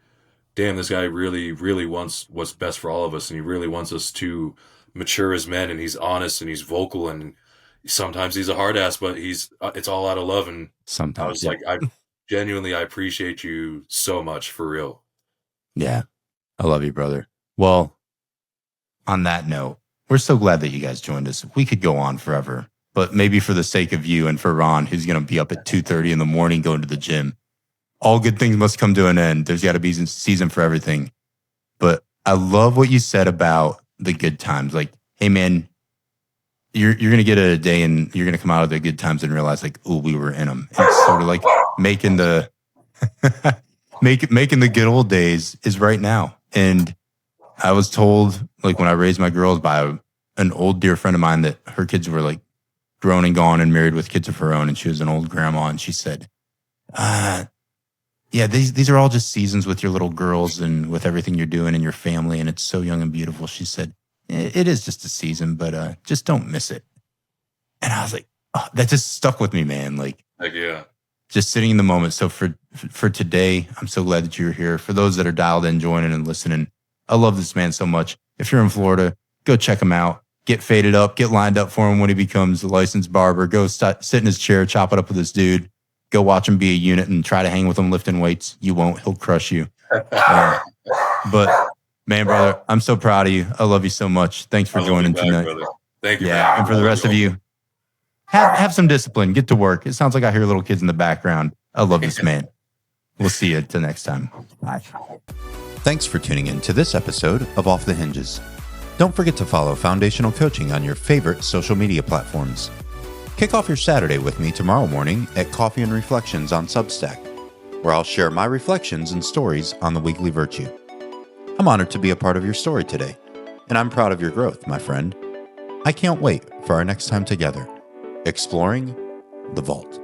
damn, this guy really, really wants what's best for all of us, and he really wants us to mature as men, and he's honest, and he's vocal, and sometimes he's a hard ass, but it's all out of love. And sometimes I was like, I appreciate you so much, for real. Yeah. I love you, brother. Well, on that note, we're so glad that you guys joined us. We could go on forever, but maybe for the sake of you and for Ron, who's going to be up at 2:30 in the morning going to the gym, all good things must come to an end. There's got to be a season for everything. But I love what you said about the good times. Like, hey, man, you're going to get a day and you're going to come out of the good times and realize, like, oh, we were in them. It's sort of like making the making the good old days is right now. And I was told, like, when I raised my girls by an old dear friend of mine, that her kids were like grown and gone and married with kids of her own. And she was an old grandma. And she said, yeah, these are all just seasons with your little girls and with everything you're doing and your family. And it's so young and beautiful. She said, it is just a season, but just don't miss it. And I was like, oh, that just stuck with me, man. Like, yeah, just sitting in the moment. So for today, I'm so glad that you're here. For those that are dialed in, joining and listening, I love this man so much. If you're in Florida, go check him out. Get faded up, get lined up for him when he becomes a licensed barber. Go sit in his chair, chop it up with this dude. Go watch him be a unit and try to hang with him lifting weights. You won't. He'll crush you. But, man, brother, I'm so proud of you. I love you so much. Thanks for joining tonight. Brother. Thank you. Yeah, and for the rest of you, have some discipline. Get to work. It sounds like I hear little kids in the background. I love this man. We'll see you till next time. Bye. Thanks for tuning in to this episode of Off the Hinges. Don't forget to follow Foundational Coaching on your favorite social media platforms. Kick off your Saturday with me tomorrow morning at Coffee and Reflections on Substack, where I'll share my reflections and stories on the weekly virtue. I'm honored to be a part of your story today, and I'm proud of your growth, my friend. I can't wait for our next time together, exploring the vault.